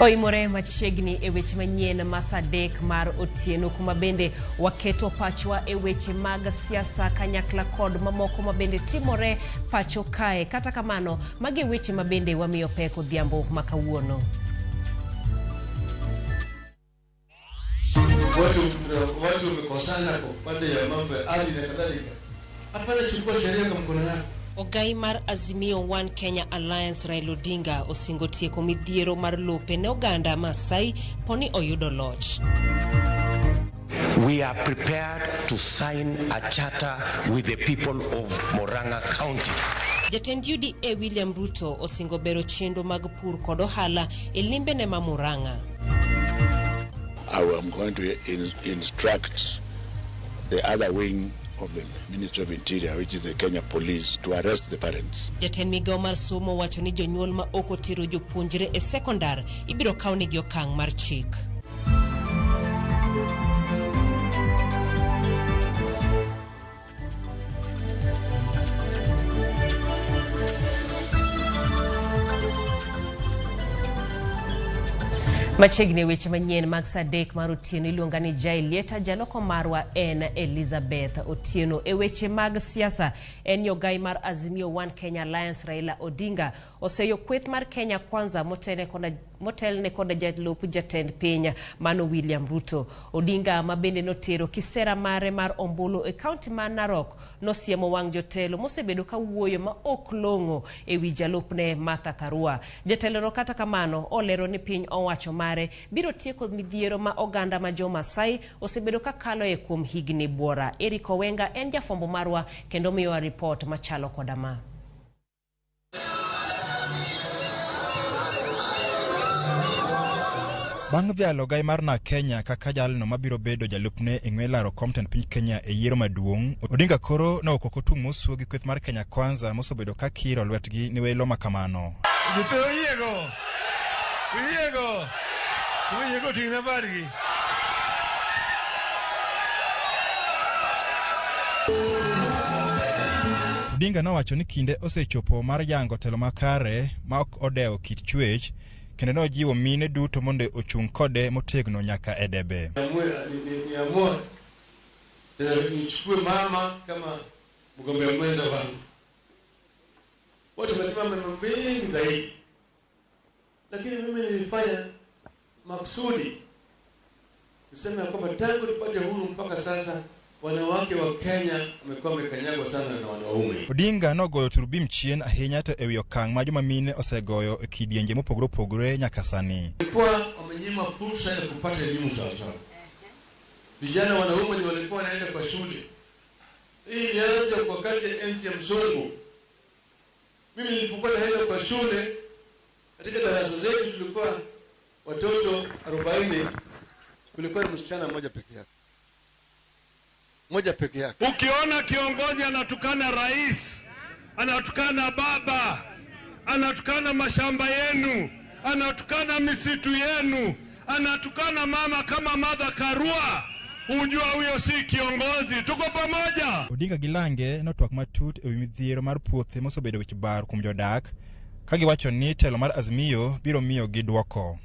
Oimore machiegni e weche manyien masadek mar otieno kuma bende waketo pachwa e weche mag siasa kanyakla kod mamoko mabende timore pacho kae. Kata kamano, magi weche mabende wamiyo pek odhiambo makawuono. Watu wamekosana kwa pande ya mambo ya ardhi na kadhalika. Hapana, chukua sheria kwa mkono wako. Ogai mar Azimio One Kenya Alliance Raila Odinga osingo tieko midhiero mar lope ne oganda Masai poni oyudo loch. We are prepared to sign a charter with the people of Murang'a County. Jatend UDA William Ruto osingo bero chendo mag pur kod ohala e limbe ne ma Murang'a. I am going to instruct the other wing of the Ministry of Interior, which is the Kenya Police, to arrest the parents. Jatend migao mar somo wacho ni jonyuol ma ok otero jopuonjre e sekondar ibiro kaw negi okang' mar chik. Machiegni weche manyien mag sadek mar otieno iluonga ni Jailieta, jaloko marwa en Elizabeth Otieno. E weche mag siasa en yogai mar Azimio One Kenya Alliance Raila Odinga oseyo kweth mar Kenya Kwanza motelne koda jatlup jatend piny mano William Ruto. Odinga mabende notero kisera mare mar ombulu e kaunti ma Narok nosiemo wang' jotelo mosebedo ka wuoyo ma ok long'o e wi jalupne Martha Karua. Jatelo no kata kamano olero ni piny owacho mare biro tieko midhiero ma oganda ma jo Masai osebedo ka kalo e kuom higni buora. Eric Owenga en jafombo marwa kendo miyo report machalo kodama. Bang' dhialo gai mar na Kenya kaka jalno mabiro bedo jalupne e ng'welaro komten piny Kenya e yiero maduong', Odinga koro ne ok otung' mosuo gi kweth mar Kenya Kwanza mosebedo ka kiro lwetgi ni welo makamano. Tingna bargi. Odinga nowacho ni kinde osechopo mar yango telo makare ma ok odewo kit chwech, kendo nojiwo mine duto mondo ochung' kode motegno nyaka e debe. Niamua nichukue mama kama mgombea mwenza wangu. Watu wamesema mambo mengi zaidi, lakini mimi nilifanya maksudi nisema kwamba tangu tupate huru mpaka sasa wanawake wa Kenya wamekuwa wamekanyagwa sana na wanaume. Odinga nogoyo turubim chien ahinya to ewi okang' ma joma mine osegoyo e kidienje mopogore opogore nyaka sani. Walikuwa wamenyima fursa ya kupata elimu sawa sawa. Vijana wanaume ni walikuwa wanaenda kwa shule. Hii ilianza kwa wakati enzi ya mzungu. Mimi nilipokuwa naenda kwa shule, katika darasa zetu tulikuwa watoto 40, kulikuwa na msichana mmoja peke yake. Ukiona kiongozi anatukana rais, anatukana baba, anatukana mashamba yenu, anatukana misitu yenu, anatukana mama kama Martha Karua, unjua huyo si kiongozi. Tuko pamoja. Odinga gilange notwak matut e wi midhiero mar puothe mosebedo wich bar kuom jodak, kagi wacho ni telo mar Azimio biro miyo gi dwoko.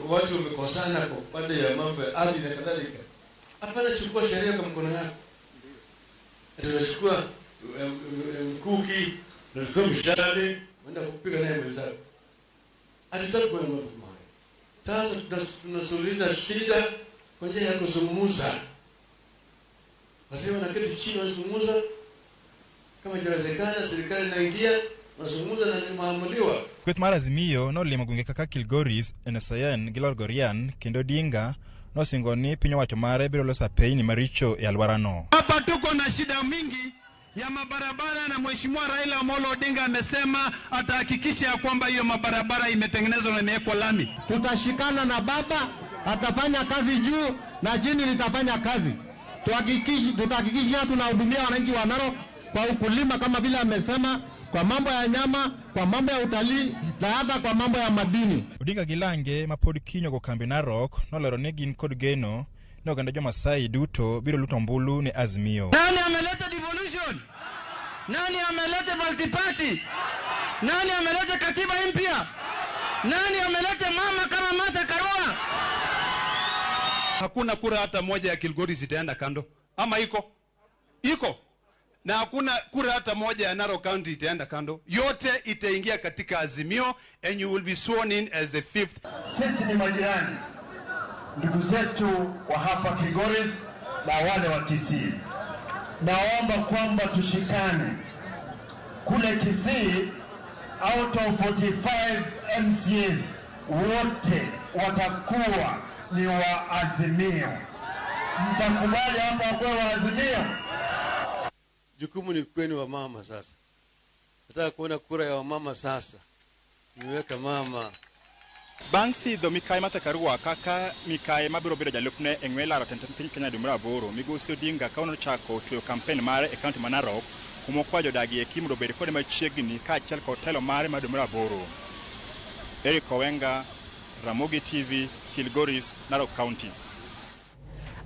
Watu wamekosana kwa pande ya mambo ya ardhi na kadhalika. Hapana, chukua sheria kwa mkono wako. Tunachukua mkuki, tunachukua mshale, wenda kupiga naye mwenzako. Hatutaki kuona mambo kama hayo. Sasa tunasuluhisha shida kwa njia ya kuzungumza. Wazee wanaketi chini wanazungumza, kama inawezekana serikali inaingia wanazungumza na maamuliwa. Kweth mar Azimio nolimo gwenge kaka Kilgoris, Enesayen gi Lolgorian, kendo Odinga nosingo ni piny owacho mare biro loso piny maricho e alwarano. Hapa tuko na shida mingi ya mabarabara na Mheshimiwa Raila Amolo Odinga amesema atahakikisha ya kwamba hiyo mabarabara imetengenezwa na imewekwa lami. Tutashikana na baba, atafanya kazi juu na chini litafanya kazi. Tutahakikisha tunahudumia wananchi wa Narok kwa ukulima kama vile amesema, kwa mambo ya nyama, kwa mambo ya utalii na hata kwa mambo ya madini. Odinga gilange mapod kinyo go kambi Narok nolero ni gin kod geno ni oganda jo Masai duto biro luto mbulu ni Azimio. Nani ameleta devolution? Nani ameleta multiparty? Nani ameleta katiba mpya? Nani ameleta mama kama Martha Karua? Hakuna kura hata moja ya Kilgoris itaenda kando. Ama iko? Iko. Na hakuna kura hata moja ya Narok County itaenda kando. Yote itaingia katika Azimio and you will be sworn in as the 5th. Sisi ni majirani, ndugu zetu wa hapa Kilgoris na wale wa Kisii. Naomba kwamba tushikane. Kule Kisii, out of 45 MCAs, wote watakuwa ni wa Azimio. Mtakubali hapa kwa wa Azimio? Jukumu ni kwenu wa mama sasa. Nataka kuona kura ya wamama sasa. Niweka mama. Bangsi do mikai Martha Karua kaka mikai mabiro bedo jalupne engwela rotenten piny Kenya dumra boro migosi Odinga kauno chako tuyo campaign mare e county Narok kumo kwa jodagi e kimro bedo kode machiegni ka achiel kod telo mare madumra boro. Eric Owenga, Ramogi TV, Kilgoris, Narok County.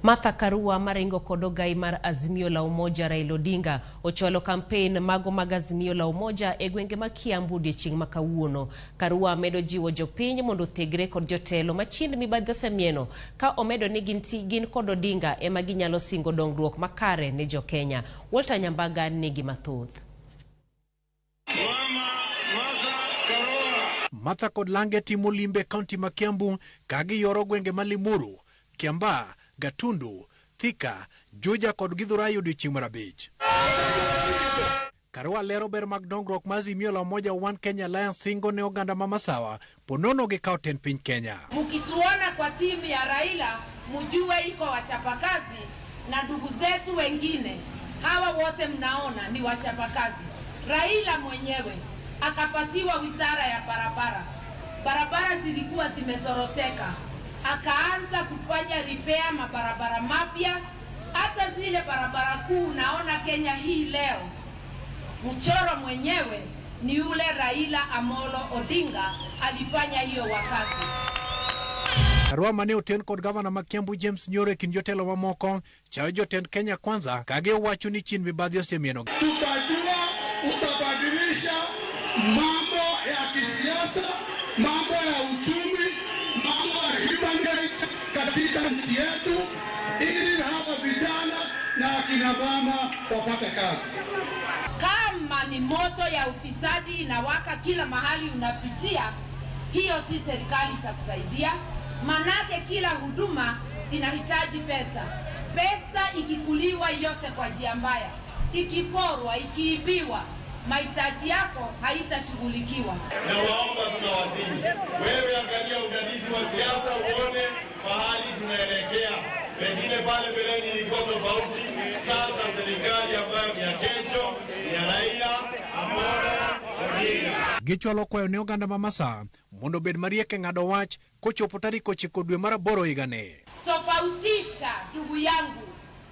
Martha Karua maringo kodogai mar Azimio la Umoja Raila Odinga ochwalo campaign mago mag Azimio la Umoja e gwenge ma Kiambu odiechieng' ma kawuono. Karua medo jiwo jopiny mondo thegre kod jotelo machind mibadhi osemieno ka omedo ni gin kod Odinga ema ginyalo singo dongruok makare ne jo Kenya. Walter Nyambaga nigi mathoth. Martha kod Lange timo limbe kaunti ma Kiambu kagi yoro gwenge ma Limuru, Kiamba, Gatundu, Thika, Juja kod Githurai odiechieng' mar abich. Karua lero ber mag dongruok ma Azimio la Umoja One Kenya Alliance singo ne oganda ma Masawa ponono gi kao ten piny Kenya. Mkituona kwa timu ya Raila mjue iko wachapakazi na ndugu zetu wengine. Hawa wote mnaona ni wachapakazi. Raila mwenyewe akapatiwa wizara ya barabara. Barabara zilikuwa zimezoroteka. Akaanza kufanya repair mabarabara mapya. Hata zile barabara kuu unaona Kenya hii leo, mchoro mwenyewe ni yule Raila Amolo Odinga alifanya hiyo wakati. Karua mane oten kod gavana ma Kiambu James Nyoro kin jotelo mamoko chayo jotend Kenya Kwanza kage wacho ni chin mibadhi osemieno. Tutajua utabadilisha mambo ya kisiasa, mambo ya uchumi, mambo ya human rights katika nchi yetu ili hawa vijana na akina mama wapate kazi. Kama ni moto ya ufisadi inawaka kila mahali unapitia, hiyo si serikali itakusaidia. Manake kila huduma inahitaji pesa. Pesa ikikuliwa yote kwa njia mbaya, ikiporwa, ikiibiwa, mahitaji yako haitashughulikiwa. Na waomba tunawasihi, wewe angalia udadisi wa siasa uone mahali tunaelekea. Pengine pale mbeleni ni tofauti. Sasa serikali ambayo ni ya kesho ni ya Raila Amolo Odinga. Gichwalo kwayo ne oganda ma Masawa mondo bed mariek e ng'ado wach kochopo tarik 9 dwe mar 8 higani. Tofautisha ndugu yangu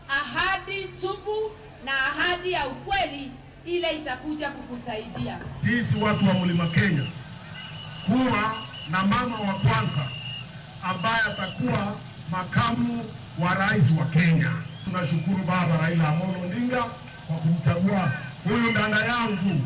ahadi tupu na ahadi ya ukweli, ile itakuja kukusaidia. Sisi watu wa Mlima Kenya kuwa na mama wa kwanza ambaye atakuwa makamu wa rais wa Kenya. Tunashukuru baba Raila Amolo Odinga kwa kumchagua huyu dada yangu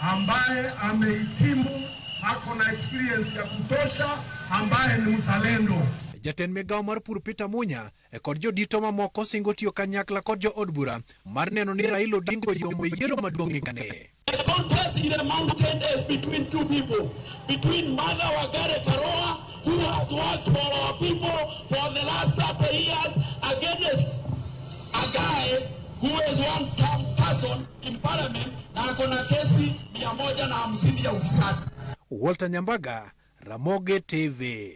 ambaye amehitimu, ako na experience ya kutosha, ambaye ni mzalendo. Jatend migao mar pur Peter Munya e kod jodito mamoko singo tiyo kanyakla kod jo od bura mar neno ni Raila Odinga oyomo yiero maduong' higani. The contest in the mountain is between two people, between Martha Karua, who has worked for our people for the last 30 years, against a guy who is one person in parliament na akona kesi 150 ya ufisadi. Walter Nyambaga, Ramogi TV.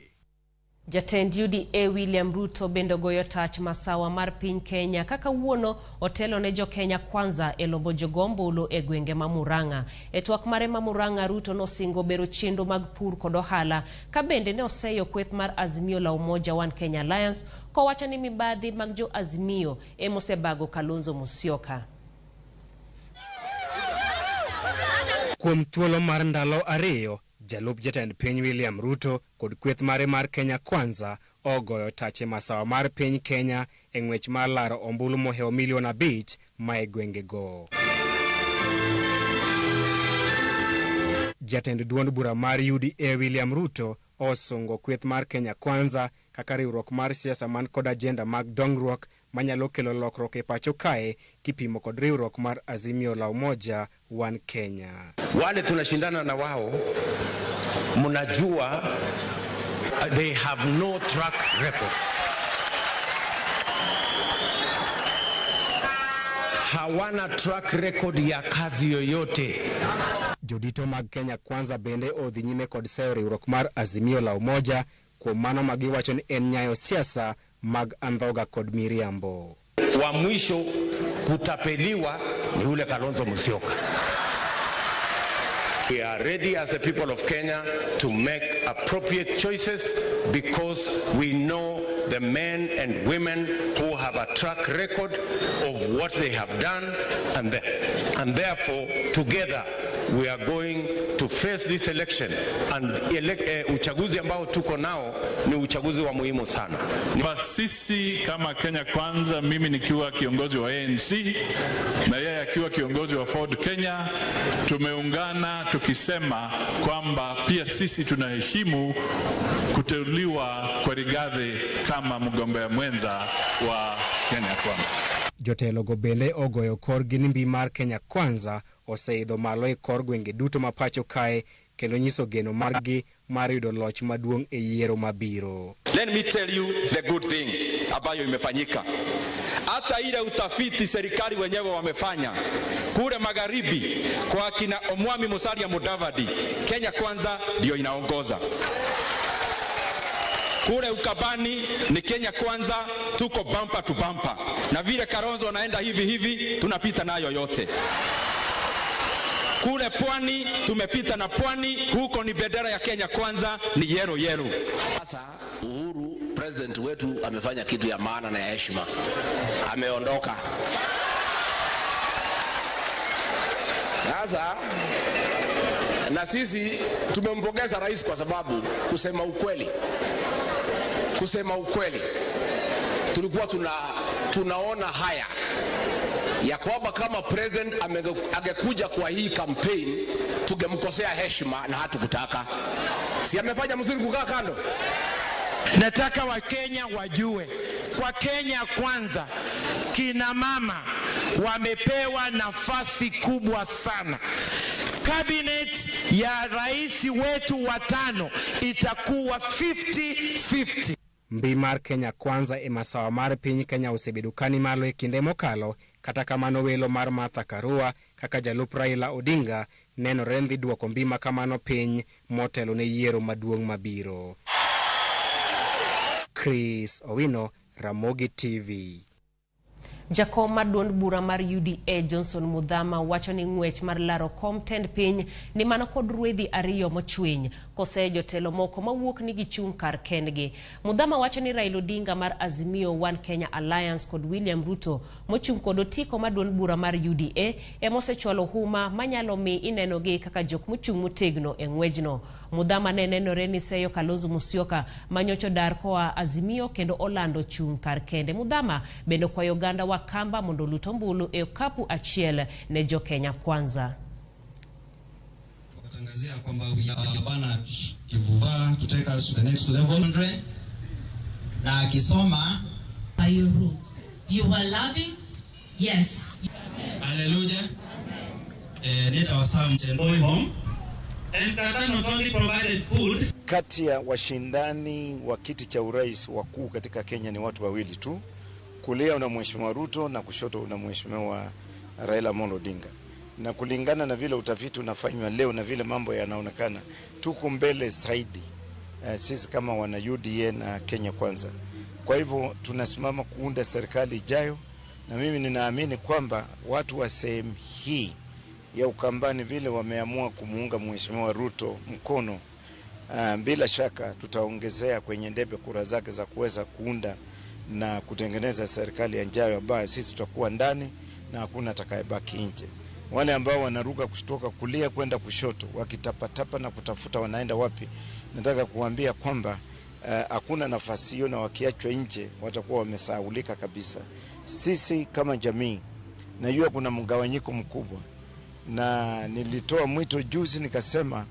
Jatend UDA William Ruto bendo goyo tach masawa mar piny Kenya kaka wuono otelo ne jo Kenya Kwanza e lombo jogombulu e gwenge ma Murang'a. E twak mare ma Murang'a, Ruto nosingo bero chenro mag pur kod ohala ka bende ne oseyo kweth mar Azimio la Umoja One Kenya Alliance kowacho ni mibadhi mag jo Azimio emosebago Kalonzo Musyoka. Kuom thuolo mar ndalo ariyo, jalup jatend piny William Ruto kod kweth mare mar Kenya Kwanza ogoyo tache masawa mar piny Kenya e ng'wech mar laro ombulu mohewo milion 5 ma e gwenge go. Jatend duond bura mar UDA William Ruto osungo kweth mar Kenya Kwanza kaka riwruok mar siasa man kod agenda mag dongruok manyalo kelo lokruok e pacho kae kipimo kod riwruok mar Azimio la Umoja One Kenya. Wale tunashindana na wao, mnajua they have no track record. Hawana track record ya kazi yoyote. Jodito mag Kenya Kwanza bende odhi nyime kod seyo riwruok mar Azimio la Umoja kuom mano magiwacho ni en nyayo siasa mag andhoga kod miriambo. Wa mwisho kutapeliwa ni ule Kalonzo Musyoka. We are ready as the people of Kenya to make appropriate choices because we know the men and women who have a track record of what they have done, and therefore together we are going to face this election, and uchaguzi ambao tuko nao ni uchaguzi wa muhimu sana. Sisi kama Kenya Kwanza, mimi nikiwa kiongozi wa ANC na yeye akiwa kiongozi wa Ford Kenya, tumeungana tukisema kwamba pia sisi tunaheshimu kuteuliwa kwa Rigathi kama mgombea mwenza wa Kenya Kwanza. Jotelo go bende ogoyo kor gi mbi mar Kenya Kwanza oseidho malo e kor gwenge duto ma pacho kae kendo nyiso geno margi mar yudo loch maduong' e yiero mabiro. Let me tell you the good thing ambayo imefanyika. Hata ile utafiti serikali wenyewe wamefanya kule magharibi kwa kina Omwami Musalia Mudavadi, Kenya Kwanza ndio inaongoza. Kule Ukabani ni Kenya Kwanza, tuko bumper to bumper. Na vile Kalonzo anaenda hivi tunapita nayo yote. Kule Pwani tumepita na Pwani, huko ni bendera ya Kenya Kwanza, ni yero. Sasa Uhuru president wetu amefanya kitu ya maana na ya heshima. Ameondoka. Sasa na sisi tumempongeza rais kwa sababu kusema ukweli tulikuwa tunaona haya ya kwamba kama president angekuja kwa hii campaign tungemkosea heshima na hatukutaka. Si amefanya mzuri kukaa kando? Nataka Wakenya wajue kwa Kenya Kwanza kina mama wamepewa nafasi kubwa sana. Cabinet ya rais wetu wa 5 itakuwa 50-50. Mbi mar Kenya Kwanza e masawa mar piny Kenya osebedo kani malo e kinde mokalo, kata kamano welo mar Martha Karua kaka jalup Raila Odinga nenore ni duoko mbi ma kamano piny motelo ne yiero maduong' mabiro. Chris Owino, Ramogi TV. Jakom mar duond bura mar UDA Johnson Muthama wacho ni ng'wech mar laro kom tend piny ni mano kod ruedhi ariyo mochwiny kose jotelo moko mawuok ni gichung' kar kendgi. Muthama wacho ni Raila Odinga mar Azimio One Kenya Alliance kod William Ruto mochung' kod otiko mar duond bura mar UDA emosechwalo huma manyalo mi inenogi kaka jok mochung' motegno e ng'wejno. Muthama ne nenore ni seyo Kalonzo Musyoka manyocho dar koa Azimio kendo olando chung' kar kende. Muthama bende kwayo oganda wa Kamba mondo lutombulu e kapu achiel ne jo Kenya Kwanza. Watangazia kwamba bana kivuva to take us to the next level. Na akisoma by your rules. You are loving? Yes. Hallelujah. Need our psalms and boy home. And Tata not only provided food. Kati ya washindani wa kiti cha urais wakuu katika Kenya ni watu wawili tu. Kulia una Mheshimiwa Ruto na kushoto una Mheshimiwa Raila Odinga. Na kulingana na vile utafiti unafanywa leo na vile mambo yanaonekana, tuko mbele zaidi sisi kama wana UDA na Kenya Kwanza. Kwa hivyo tunasimama kuunda serikali ijayo, na mimi ninaamini kwamba watu wa sehemu hii ya Ukambani vile wameamua kumuunga Mheshimiwa Ruto mkono, bila shaka tutaongezea kwenye debe kura zake za kuweza kuunda na kutengeneza serikali ya ijayo ambayo sisi tutakuwa ndani na hakuna atakayebaki nje. Wale ambao wanaruka kutoka kulia kwenda kushoto wakitapatapa na kutafuta wanaenda wapi, nataka kuambia kwamba hakuna nafasi hiyo, na wakiachwa nje watakuwa wamesahaulika kabisa. Sisi kama jamii najua kuna mgawanyiko mkubwa. na nilitoa mwito juzi nikasema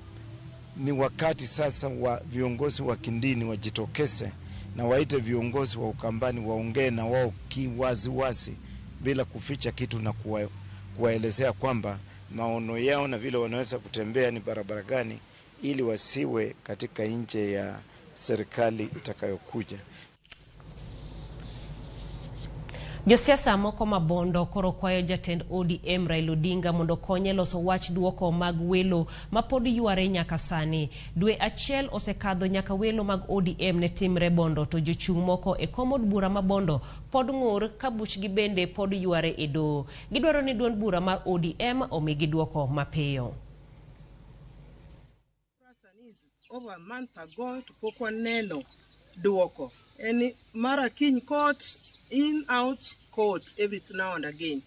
ni wakati sasa wa viongozi wa kindini wajitokeze na waite viongozi wa Ukambani waongee na wao kiwaziwazi bila kuficha kitu na kuwaelezea kwamba maono yao na vile wanaweza kutembea ni barabara gani ili wasiwe katika nje ya serikali itakayokuja. Josiasa moko mabondo koro kwayo jatend ODM Raila Odinga mondo konye loso wach duoko mag welo mapod yuare nyaka sani. Dwe achiel osekadho nyaka welo mag ODM ne timre bondo to jochung' moko e komod bura mabondo pod ng'ur ka buchgi bende pod yuare e doho. Gidwaro ni duond bura mar ODM omigi duoko mapiyo. Over a month ago to poko neno duoko. And mara kiny court, in, out, court, every now and again.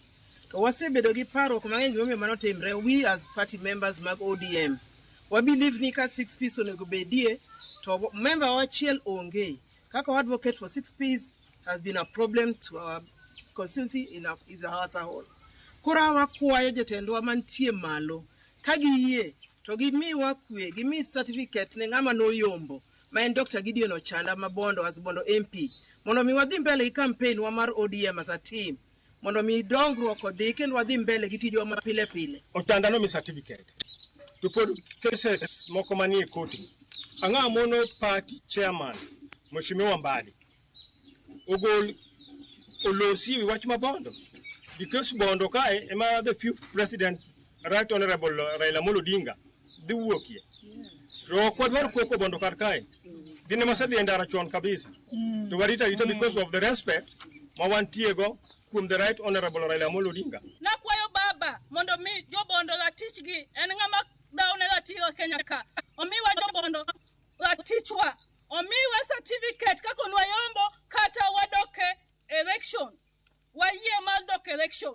To wase bedogi paro kumangeni gombe manotemre, we as party members mag ODM. We believe nika 6 piece onego bedie, to member wa chiel onge. Kako advocate for 6 piece has been a problem to our constituency in the heart hole. Kura wakwayo jatendwa mantie malo. Kagiye, to give me wakwe, give me certificate ne ngama no yombo. My Dr. Gideon Ochanda mabondo as bondo MP. Mondo mi wadhi mbele campaign wa mar ODM as a team. Mondo mi dongruok odhi kendo wadhi mbele gi tijwa ma pile pile. Ochanda no mi certificate. To put cases moko manie koti. Anga mono party chairman Mheshimiwa Mbadi. Ogol olosi wach mabondo. Because bondo kae ema the fifth president Right Honorable Raila Odinga the work here. Ro kwa dwar ko bondo kar kae. Dine masadi endara chon kabisa. To warita ito because of the respect mawantiego kum the Right Honorable Raila Odinga. Na kwayo baba mondo mi jo bondo la tichgi en ngama daune la tilo Kenya ka. Omi wa jo bondo la tichwa. Omi wa certificate kako nwa yombo kata wadoke election. Wa ye maldoke election.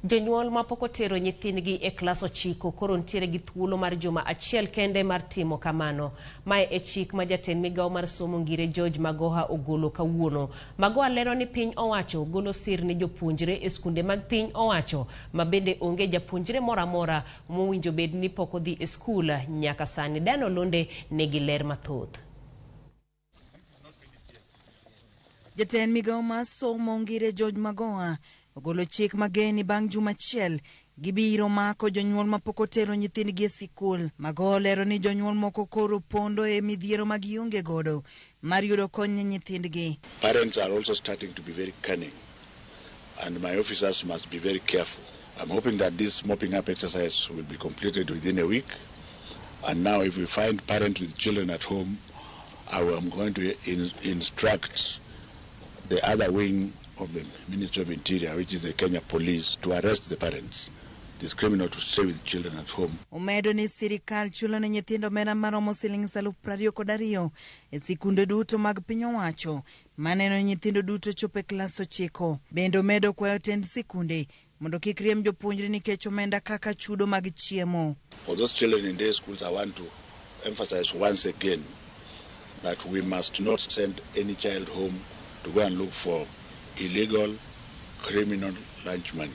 Jonyuol mapoko tero nyithindgi e klas 9 koro ntiere gi thuolo mar juma achiel kende mar timo kamano. Mae e chik ma jatend migawo mar somo ngire George Magoha ogolo kawuono. Magoha lero ni piny owacho ogolo sir ne jopuonjre e skunde mag piny owacho ma bende onge japuonjre moramora mowinjo bed ni pok odhi e skul nyaka sani. Dano Londe negi ler mathoth. Jatend migawo mar somo ngire George Magoha ogolo chik mageni bang' juma achiel gibiro mako jonyuol mapok otero nyithindgi e sikul. Magoha lero ni jonyuol moko koro pondo e midhiero ma gionge godo mar yudo kony ne nyithindgi. Parents are also starting to be very cunning and my officers must be very careful. I'm hoping that this mopping up exercise will be completed within a week. And now if we find parents with children at home, I am going to instruct the other wing of the Ministry of Interior, which is the Kenya Police, to arrest the parents. It is criminal to stay with children at home. Omedo ni sirikal chulo ne nyithindo omenda maromo Sh22,000 e sikunde duto mag piny owacho maneno nyithindo duto chopo e klas 9. Bende omedo kwayo tend sikunde mondo kik riem jopuonjre nikech omenda kaka chudo mag chiemo. For those children in day schools, I want to emphasize once again that we must not send any child home to go and look for illegal, criminal lunch money.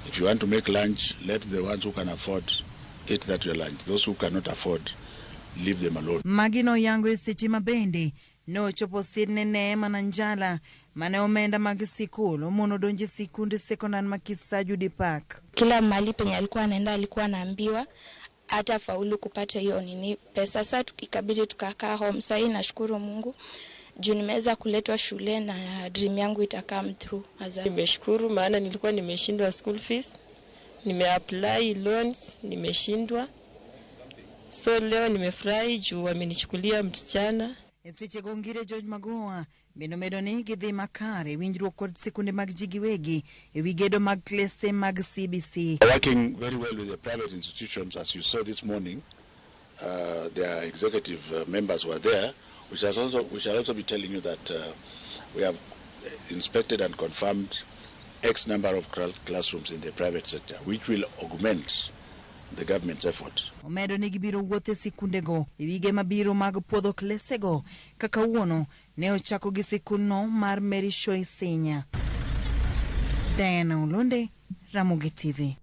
If you want to make lunch, let the ones who can afford eat that your lunch. Those who cannot afford, leave them alone. Magino yangu e seche mabende no chopo sirne Neema na Njala mane omenda mag sikul omono donje sikunde sekondari Makisaju di Park. Kila mahali penye alikuwa anaenda alikuwa anaambiwa hata faulu kupata hiyo nini pesa. Sasa tukikabidi tukakaa home. Sasa nashukuru Mungu juu nimeweza kuletwa shule na dream yangu itakam through. Nimeshukuru maana nilikuwa nimeshindwa school fees. Nimeapply loans, nimeshindwa. So leo nimefurahi juu wamenichukulia msichana. Seche gongire George Magoha medo ni gidhi makare winjruok kod sikunde mag jigiwegi e wigedo mag klese mag CBC. Working very well with the private institutions, as you saw this morning, their executive members were there. We shall also be telling you that we have inspected and confirmed X number of classrooms in the private sector, which will augment the government's effort. Omedo ni gibiro wuothe sikunde go e wige mabiro mag puodho klese go kaka wuono ne ochako gi sikunno mar Mary Shoy Senya. Diana Ulunde, Ramogi TV.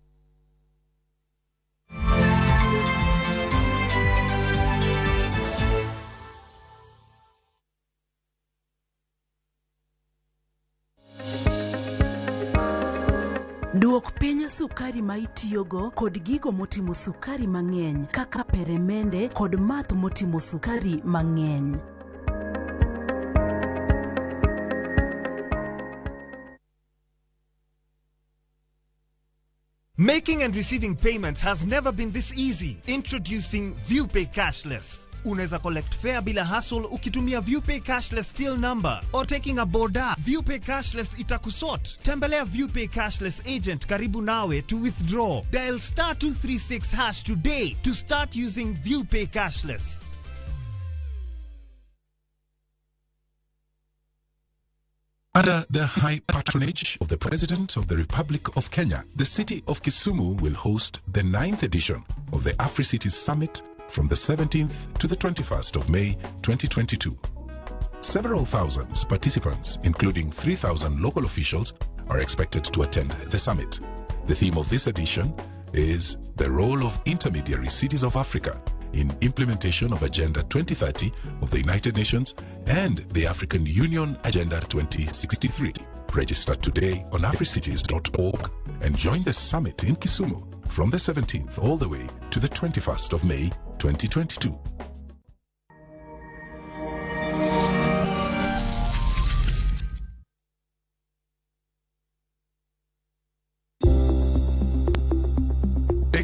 Duok piny sukari ma itiyogo kod gigo motimo sukari mang'eny kaka peremende kod math motimo sukari mang'eny. Making and receiving payments has never been this easy. Introducing ViewPay Cashless. Unaweza collect fare bila hassle ukitumia ViewPay Cashless till number or taking a boda. ViewPay Cashless itakusort. Tembelea ViewPay Cashless agent karibu nawe to withdraw. Dial *236# today to start using ViewPay Cashless. Under the high patronage of the President of the Republic of Kenya, the city of Kisumu will host the 9th edition of the AfriCities Summit from the 17th to the 21st of May 2022. Several thousands participants, including 3,000 local officials, are expected to attend the summit. The theme of this edition is the role of intermediary cities of Africa in implementation of Agenda 2030 of the United Nations and the African Union Agenda 2063. Register today on africities.org and join the summit in Kisumu from the 17th all the way to the 21st of May 2022.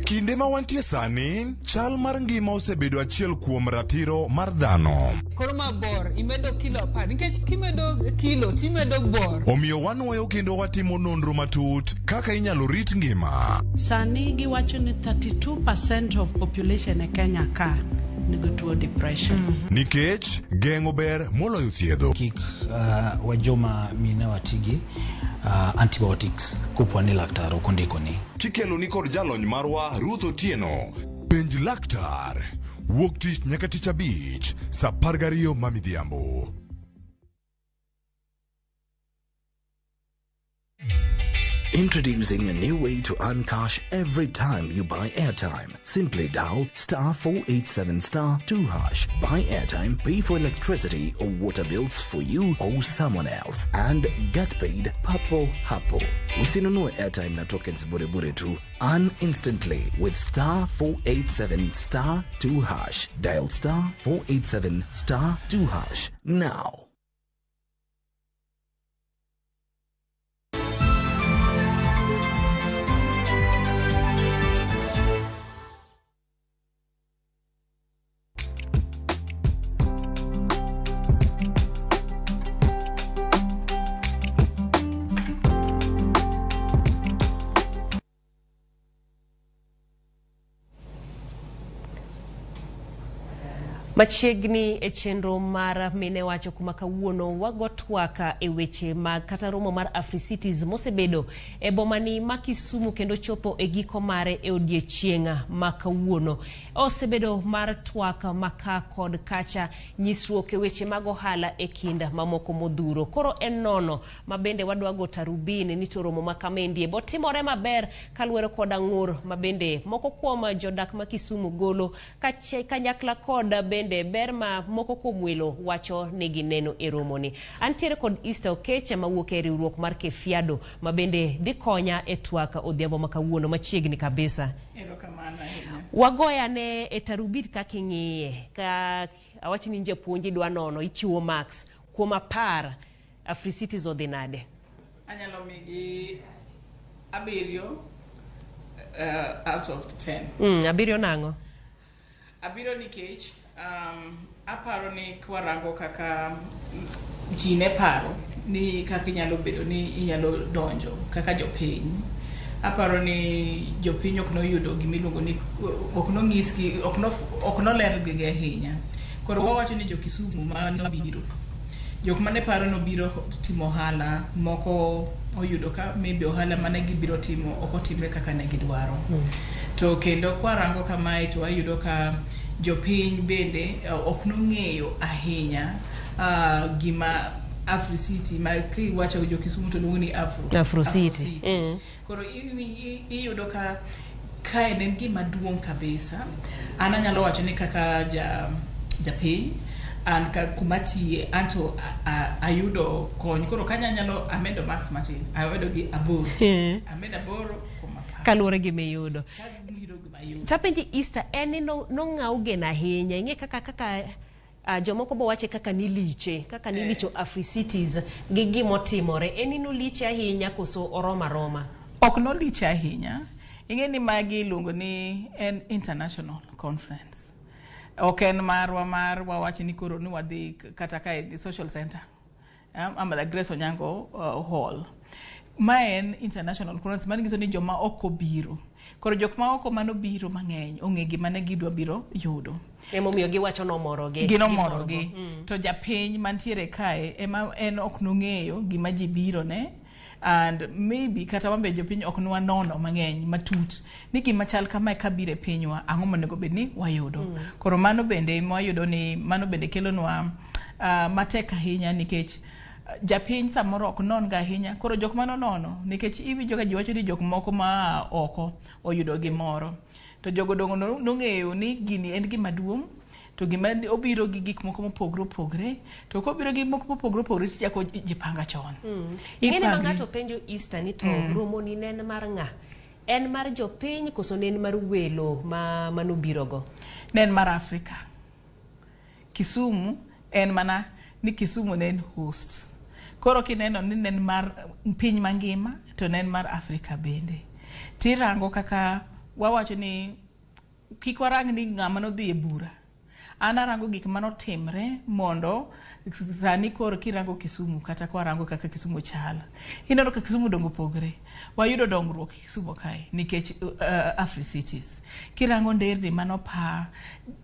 Kinde ma wantie sani, chal mar ngima osebedo achiel kuom ratiro mar dhano. Koro mabor, imedo kilo 10, nikech kimedo kilo, timedo bor. Omiyo wanuoyo kendo watimo nonro matut kaka inyalo rit ngima. Sani giwacho ni 32% of population e Kenya ka nigi tuo depression. Nikech geng'o ber moloyo thiedho. Kik wajoma mine watigi antibiotics kuponi laktar okondiko ni. Kikelo ni kod jalony marwa Ruth Otieno. Penj laktar. Wuok tich nyaka tich abich, saa 12 mamidhiambo. Introducing a new way to earn cash every time you buy airtime. Simply dial *487*2#. Buy airtime, pay for electricity or water bills for you or someone else, and get paid papo hapo. Usinunue airtime na tokens bure tu. Earn instantly with *487*2#. Dial *487*2# now. Machiegni e chenro mar mine wacho kuma kawuono wagotwaka e weche mag kata romo mar AfriCities mosebedo e bomani ma Kisumu kendo chopo e giko mare e odiechienga ma kawuono. Osebedo mar twaka maka kod kacha nyisruok e weche mag ohala e kinda mamoko modhuro. Koro en nono mabende wadwago tarubini ni to romo makamendie botimore maber kaluwore kod ang'ur mabende moko kuom jodak ma Kisumu golo kanyakla kod bende berma moko komwelo wacho nigi neno e romoni. Antiere kod Easter Okeche mawuok e riwruok mar Kefiado mabende dhi konya e twaka odhiambo makawuono machiegni kabisa. Wagoya ne e tarubit kaking'iye ka awachi ni japuonji dwa nono ichiwo max kuom 10 AfriCities odhi nade. Anyalo migi 7 out of 10. Abiriyo nango. Abiro nikech aparo ni kwarango kaka jine paro ni kaka inyalo bedo ni inyalo donjo kaka jopiny. Aparo ni jopiny ok noyudo gimiluongo ni ok nong'iski ok noler gi ahinya. Koro wawacho ni jo-Kisumu ma nobiro, jok mane paro nobiro timo ohala moko oyudo ka maybe ohala mane gibiro timo ok otimre kaka ne gidwaro. To kendo kwarango kamae to ayudo ka jopiny bende ok nong'eyo ahinya gima Afri City ma kiwacho jo Kisumu to luongo ni Afro City. Koro iyudo ka kae en gima duong' kabisa. An anyalo wacho ni kaka japiny an ka kumati anto ayudo kony. Koro kanya anyalo amedo max matin. Ayudo gi aboro. Amedo aboro kaluwore gi miyudo. Tapenji Easter en no ng'aw gena ahinya. Ing'e kaka jomoko bo wache kaka niliche Afri Cities gi gimotimore. En no liche ahinya koso oroma. Ok no liche ahinya. Ing'e ni magi iluongo ni en international conference. Ok en marwa wache ni koro ni wadhi kata ka e social center. Ama la Grace Onyango hall. Ma en international conference man giso ni joma oko biro. Koro jok ma oko mano biro mang'eny ong'e gima ne gidwa biro yudo. Emomiyo giwacho nomorogi. Ginomorogi. To japiny mantiere kae ema en ok nong'eyo gima ji biro ne. And maybe kata wambe jopiny ok nwa nono mang'eny matut ni gima chal kama ka bire pinywa ang'o monego bed ni wayudo. Koro mano bende wayudo ni mano bende kelonwa matek ahinya nikech japiny samoro ok non ga ahinya. Koro jok mano nono nikech iwinjo ka ji wacho ni jok moko ma oko oyudo gimoro. To jogo dongo nong'eyo ni gini en gima duong'. To gima obiro gi gik moko mopogre to kobiro gi moko mopogre tichako jipanga chon. Ing'ene ma ng'ato penjo Easter ni to romo ni nen mar ng'a? En mar jopiny koso nen mar welo manobirogo? Nen mar Afrika. Kisumu en mana ni Kisumu nen host. Koro kineno ni nen mar piny mangima to nen mar Afrika bende. Tirango kaka wawacho ni kik warang ni ng'ama nodhi e bura. An arango gik manotimre mondo sani koro kirango Kisumu kata kwarango kaka Kisumu chal. Ineno ka Kisumu dongo pogre. Wayudo dongruok Kisumu kae nikech Afri Cities. Kirango nderni manopa,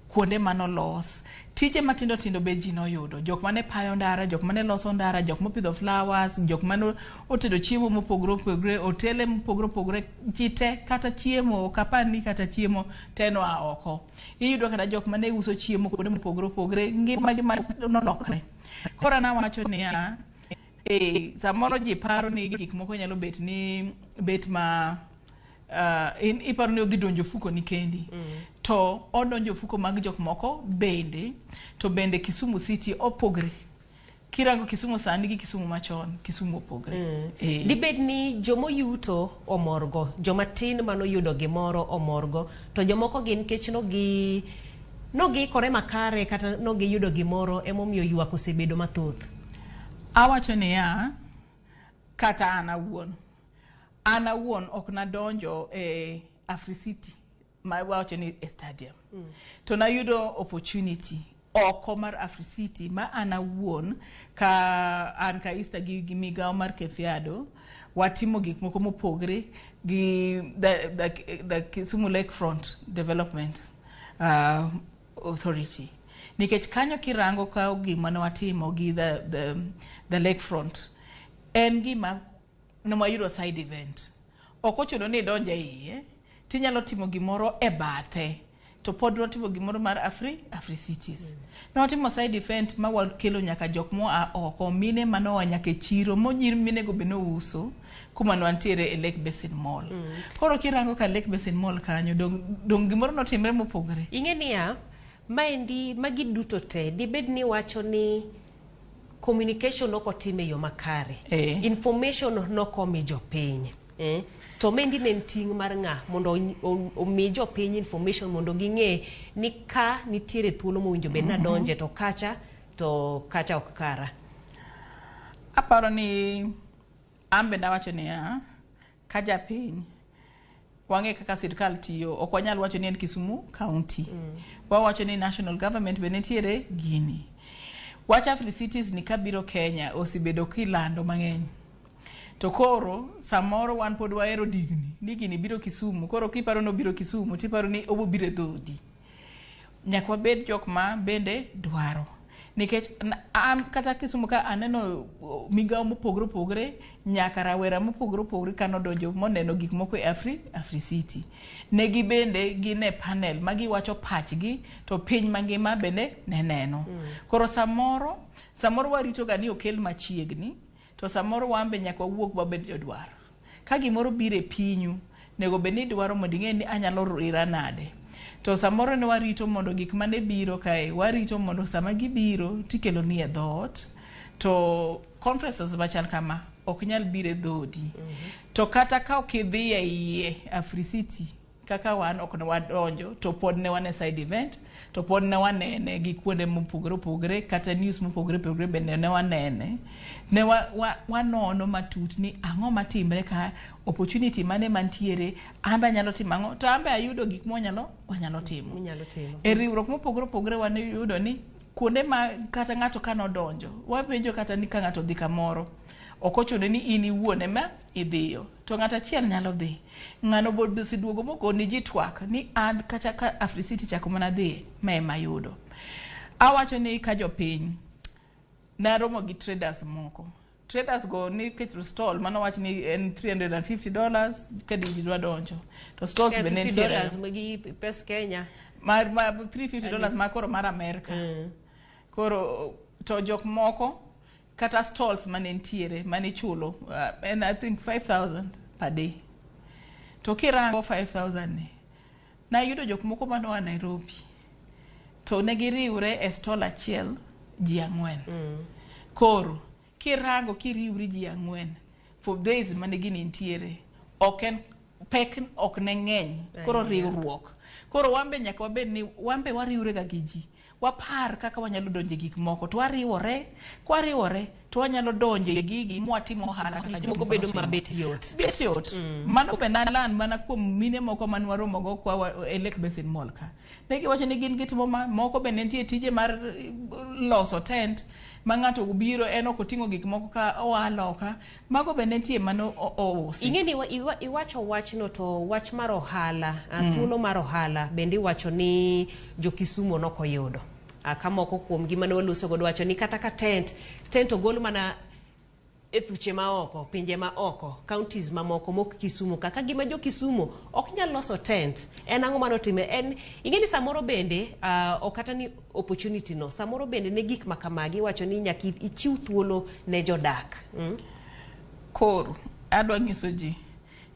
kuonde manolos, tije matindo be ji noyudo. Jok mane payo ndara, jok mane loso ndara, jok mopidho flowers, jok mane otedo chiemo mopogre, hotele mopogre, jite kata chiemo, kapani kata chiemo teno oko. Iyudo kata jok mane uso chiemo kuonde mopogre, ngima gi nolokre. Kora na wacho ni samoro ji paro ni gik moko nyalo bet ma iparo ni odhi donjo fuko ni kendi. To odonjo fuko mag jok moko bende. To bende Kisumu City opogre. Kirango Kisumu sani gi Kisumu machon, Kisumu opogre. Dibed ni jomo yuto omorgo, joma tin mano yudo gimoro omorgo, to jomoko gin kech nogi kore makare kata nogi yudo gimoro emomiyo ywak osebedo mathoth. Awacho ni kata ana wuon ok nadonjo Afri City ma wacho ni stadium. To nayudo opportunity oko mar Afri City ma ana wuon ka Easter gi migawo mar Kefiado watimo gik moko mopogre gi the Kisumu Lakefront Development Authority. Nikech kanyo kirango ka gima ne watimo gi the Lakefront en gima nwayudo side event. Ok ochuno ni donje iye, tinyalo timo gimoro e bathe, to pod watimo gimoro mar Afri Cities. Watimo side event ma wakelo nyaka jok mo oko, mine manowa nyaka chiro, monyir mine go beno uso, kuma nwantiere e Lake Basin Mall. Koro kirango ka Lake Basin Mall kanyo, dong gimoro notimre mopogre. Ing'e niya, maendi magi duto te, dibed ni wacho ni communication noko time yo makare. Information noko mi jopiny. To mendi nen ting mar ng'a mondo omi jopiny information mondo ging'e ni ka nitiere thuolo mowinjo bed na donje to kacha ok kara. Aparo ni ambe ndawacho ni ka japiny wang'e kaka sirkal tiyo, ok wanyal wacho ni en Kisumu County. Wawacho ni national government be nitiere gini. Wach Afri Cities ni kabiro Kenya osibedo kilando mang'eny. To koro samoro wan pod waero digni ni gini biro Kisumu. Koro kiparo no biro Kisumu tiparo ni obo biro dhodi. Nyaka wabed jok ma bende dwaro. Nikech kata Kisumu ka aneno migawo mopogre nyaka rawera mopogre kanodonjo moneno gik moko e Afri City. Negi bende gine panel magi wacho pachgi to piny mangima bende neneno. Koro samoro Samoro warito ga ni okel machiegni, to samoro wambe nyaka wuok babed jodwaro. Ka gimoro bire pinyu, nego beni dwaro mondo ing'e ni anyalo rira nade. To samoro ne warito mondo gik mane biro kae, warito mondo sama gibiro tikelo ni e dhoot, to conferences machal kama ok nyal bire dhodi. To kata ka okidhi e iye Africity, kaka wan ok ne wadonjo, to pod ne wan e side event, to pod ne wanene gi kuonde mopogre kata news mopogre bende ne wanene. Ne wanono matut ni ang'o matimre ka, opportunity mane mantiere, ambe anyalo timo ang'o, to ambe ayudo gik wanyalo timo. E riwruok mopogre wane yudo ni kuonde ma kata ng'ato kanodonjo, wapenjo kata ni ka ng'ato dhi kamoro, okochuno ni in iwuon ema idhiyo, to ng'ato achiel nyalo dhi. Ng'ano bod siduogo moko ni ji twak ni an kacha ka Africity chako mana dhi ma ema yudo. Awacho ni ka jopiny naromo gi traders moko. Traders go ni ketro stall mano wach ni en $350 ka di dwa donjo. To stalls be ne $50 magi pes Kenya. Mar $350 ma koro mar America. Koro to jok moko kata stalls manentiere manichulo and I think 5,000 per day. To kirango 5,000 ni na yudo jok moko manoa Nairobi, to ne giriwre e stall achiel ji 4. Koro kirango kiriwri ji 4 for days mane gintiere, oken pek ok ne ng'eny. Koro riwruok, koro wambe nyaka wabed ni wambe wariwre ga gi ji, wapar kaka wanyalo donje gik moko, to kwariwore to wanyalo donje gigi mwatimo ohala kaka moko bedo mabet yot. Bet yot. Mano benda lan mana kuom mine moko manwaromo go kwa e Lake Basin Mall ka. Ne giwacho ni gin gitimo moko be nitie tije mar loso tent ma ng'ato biro en ok oting'o gik moko ka owaloka. Mago be nitie mano ousi. Ing'eni iwacho wachno, to wach mar ohala, thuolo mar ohala bende iwacho ni jo Kisumu nokoyudo. Kamoko kuom gima ne waluso godo wacho ni kata ka tent ogol mana e thuche ma oko, pinje ma oko, counties ma moko mok Kisumu, kaka gima jo Kisumu ok nyal loso tent. En ang'o mano time? En ing'eni samoro bende okata ni opportunity no, samoro bende ne gik makamagi wacho ni nyaka ichiw thuolo ne jodak. Koro adwa nyiso ji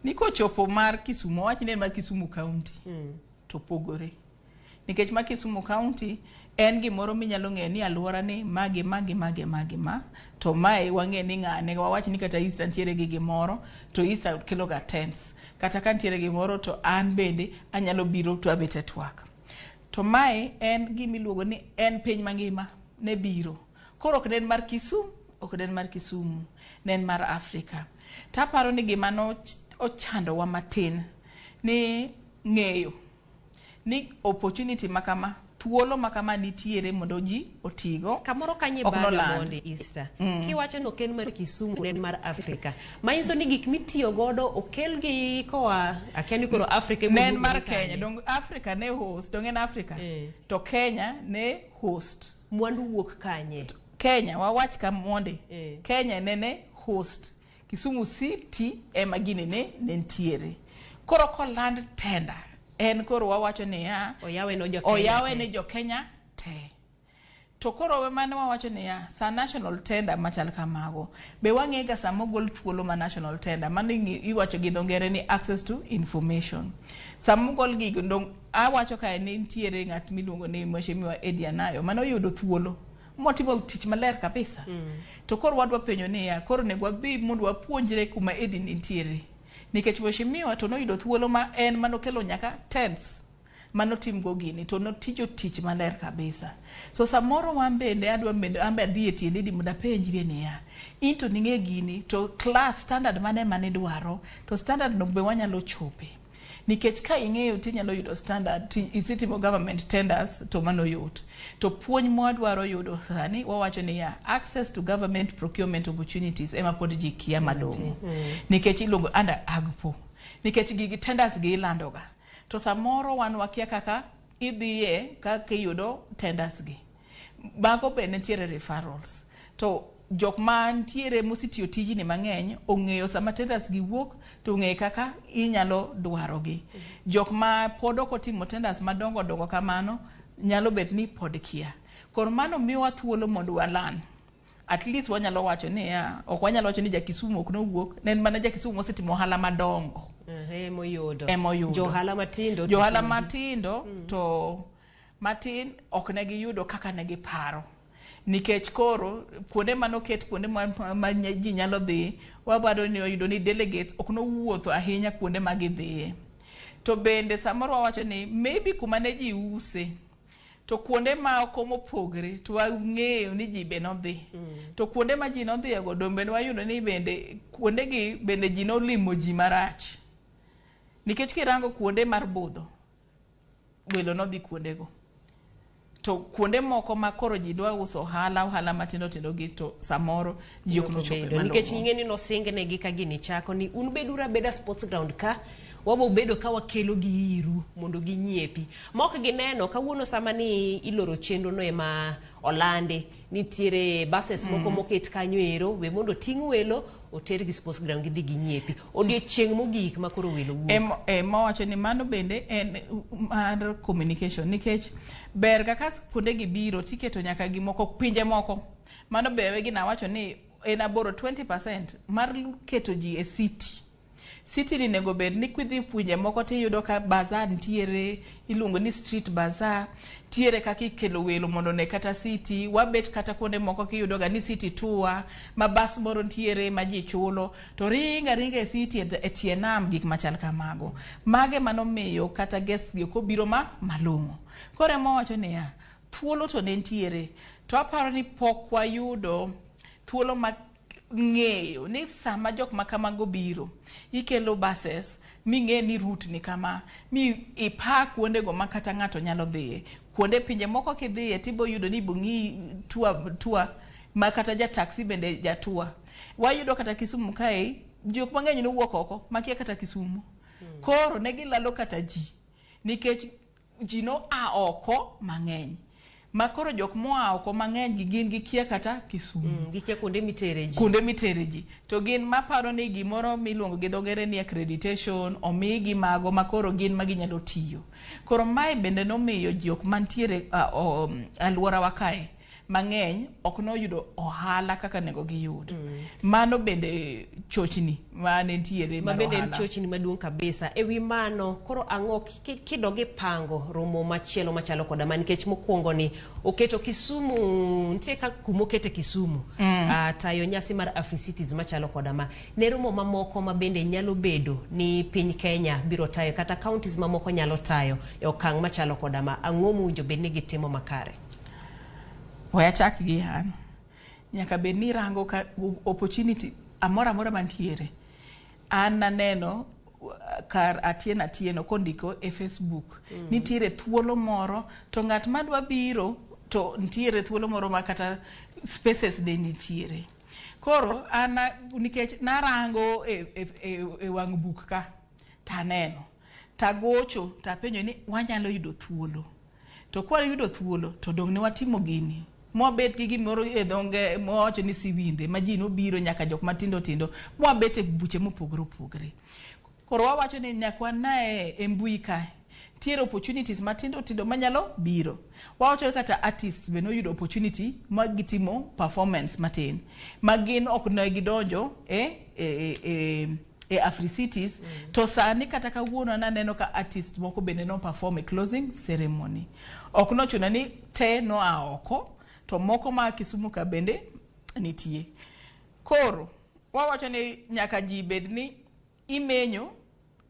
ni kochopo mar Kisumu, wach ni mar Kisumu County to pogore. Nikech ma Kisumu County en gimoro minyalo ng'e ni alwora ni magi to mae wang'e ni ng'ane, wawach ni kata Eastern tiere gi gimoro, to Eastern kelo ga tents, kata kan tiere gimoro to an bende anyalo biro to abet e twak. To mae en gimiluongo ni en piny mangima ne biro. Koro ok den mar Kisumu, nen mar Afrika. Taparo ni gima no ochando wa matin ni ng'eyo ni opportunity makama, thuolo makama nitiere mondo ji otigo. Kamoro kanye baga monde Easter. Kiwacho no ken mar Kisumu nen mar Afrika. Mainzo ni gik mitiyo godo okel gi koa akeni koro Afrika nen mar Kenya. Dong Afrika ne host, dong en Afrika. To Kenya ne host. Mwandu wuok kanye. Kenya wawach ka monde. Kenya ne host. Kisumu City ema gini ne nentiere. Koro koland tender. En koro wawacho ni ya oyawe ne jo Kenya te. To koro mane wawacho ni ya sa national tender machal kamago be wang'e ga samo gol thuolo ma national tender mane iwacho gi dongere ni access to information. Samo gol gi ndong awacho ka ni ntiere ng'at miluongo ni Mheshimiwa Eddie Anayo mane oyudo thuolo motimo tich maler kabisa. To koro wadwa penjo ni ya koro ne wadhi mondo wapuonjre kuma Eddie nitiere. Nikech Mheshimiwa to noyudo thuolo ma en manokelo nyaka tents manotim go gini to notijo tich maler kabisa. So samoro wambende ambe adhi e tiendedi mondo apenjrie niya, into ning'e gini to class standard mane dwaro, to standard no be wanyalo chope. Nikech ka ing'eyo tinyalo yudo standard isitimo government tenders to mano yot. To puonj mwadwaro yudo sani wawacho ni ya access to government procurement opportunities ema pod ji kia malong'o. Nikech ilongo under AGPO. Nikech gigi tenders gi ilandoga. To samoro wan wakia kaka idhiye kaka yudo tenders gi. Bago be nitiere referrals. To jok man tiere mositiyo tijini mang'eny ong'eyo sama tenders gi wuok to ng'e kaka inyalo dwaro gi. Jok ma pod ok otimo tenders madongo kamano nyalo bet ni pod kia. Kor mano miwa thuolo mondo walan at least wanyalo wacho ni ok wanyalo wacho ni ja Kisumu ok nowuok, nen mana ja Kisumu osetimo ohala madongo. Emoyudo. Johala matindo to matin ok ne giyudo kaka ne giparo. Nikech koro kuonde manoket kuonde ma ji nyalo dhi, wabado ni oyudo ni delegates ok nowuotho ahinya kuonde ma gidhiye. To bende samoro wawacho ni maybe kuma ne ji use to kuonde ma oko mopogre to wang'eyo ni ji be nodhi. To kuonde ma ji nodhiego bende wayudo ni bende kuonde gi bende ji nolimo ji marach. Nikech kirango kuonde mar budho, welo nodhi kuondego. To kuonde moko ma koro ji dwa uso ohala matindo gi to samoro ji ok nochope malong'o. Nikech ing'e ni nosingnegi ka gini chako ni un bedura beda sports ground ka, wabo bedo ka wakelo gi iru mondo ginyiepi. Mok gineno kawuono sama ni iloro chenro no ema olande, nitiere buses moko moket kanyo ero, we mondo ting' welo oter gi sports ground gidhi ginyiepi. Odiochieng' mogik ma koro welo wuok. Mawacho ni mano bende en mar communication, nikech ber kaka kuonde gi biro tiketo nyaka gi moko pinje moko. Mano bewe gi nawacho ni en aboro 20% mar keto ji e city ni nego bed ni kwidhi pinje moko tiyudo ka bazaar ntiere, iluongo ni street bazaar, tiere kaka ikelo welo mondo ne kata city, wabet kata kuonde moko kiyudo ga ni city tour, ma bus moro ntiere ma ji chulo, to ringa e city e tie nam gik machal kamago. Mage manomiyo kata guests gi kobiro malong'o. Kore mawacho ni thuolo to ne ntiere, to aparo ni pok wayudo thuolo ma ng'eyo ni sama jok makamago biro, ikelo buses, ming'e ni route ni kama, mi ipa kuonde go makata ng'ato nyalo dhiye. Kuonde pinje moko kidhiye tibo yudo ni bungi tour makata ja taxi bende ja tour. Wayudo kata Kisumu kae, jok mang'eny nowuok oko makia kata Kisumu. Koro ne gilalo kata ji, nikech ji no oko mang'eny. Makoro jok moa oko mang'eny gin gikia kata Kisumu. Gikia kuonde mitere ji. Kuonde mitere ji. To gin maparo ni gimoro miluongo gi dhogere ni accreditation, omigi mago makoro gin maginyalo tiyo. Koro mae bende nomiyo jok mantiere alwora wakae mang'eny ok noyudo ohala kaka nego giyud. Mano bende chochni mane ntiere mar ohala. Mabende chochni maduong' kabisa. Ewi mano, koro ang'o kidogi pango romo machielo machalo koda man, nikech mokwongo ni oketo Kisumu, ntie ka kumokete Kisumu, tayo nyasi mar Afri-Cities machalo koda ma. Ne romo mamoko mabende nyalo bedo ni piny Kenya biro tayo, kata counties mamoko nyalo tayo e okang' machalo koda ma. Ang'o mowinjo bed ni gitimo makare? Wayachak gi nyaka bed ni rango ka opportunity amora mantiere. An naneno kar atieno kondiko e Facebook, nitiere thuolo moro to ng'at madwa biro to nitiere thuolo moro ma kata spaces de nitiere. Koro nikech narango e wang' buk ka taneno, tagocho tapenjo ni wanyalo yudo thuolo. To kwa yudo thuolo to dong' ne watimo gini. Mwabet gi gimoro e dhonge mwacho ni siwinde ma ji nobiro nyaka jok matindo mwabet e buche mopogre. Koro wawacho ni nyakwa nae e mbui ka tiere opportunities matindo manyalo biro. Wawacho kata artists be no yudo opportunity magitimo performance matin magin ok ne gidonjo e Afri-Cities. To sani kata kawuono naneno ka artist moko bende no perform a closing ceremony. Ok nochuno ni te no aoko, to moko ma Kisumu ka bende nitie. Koro wawacho ni nyaka ji bed ni imenyo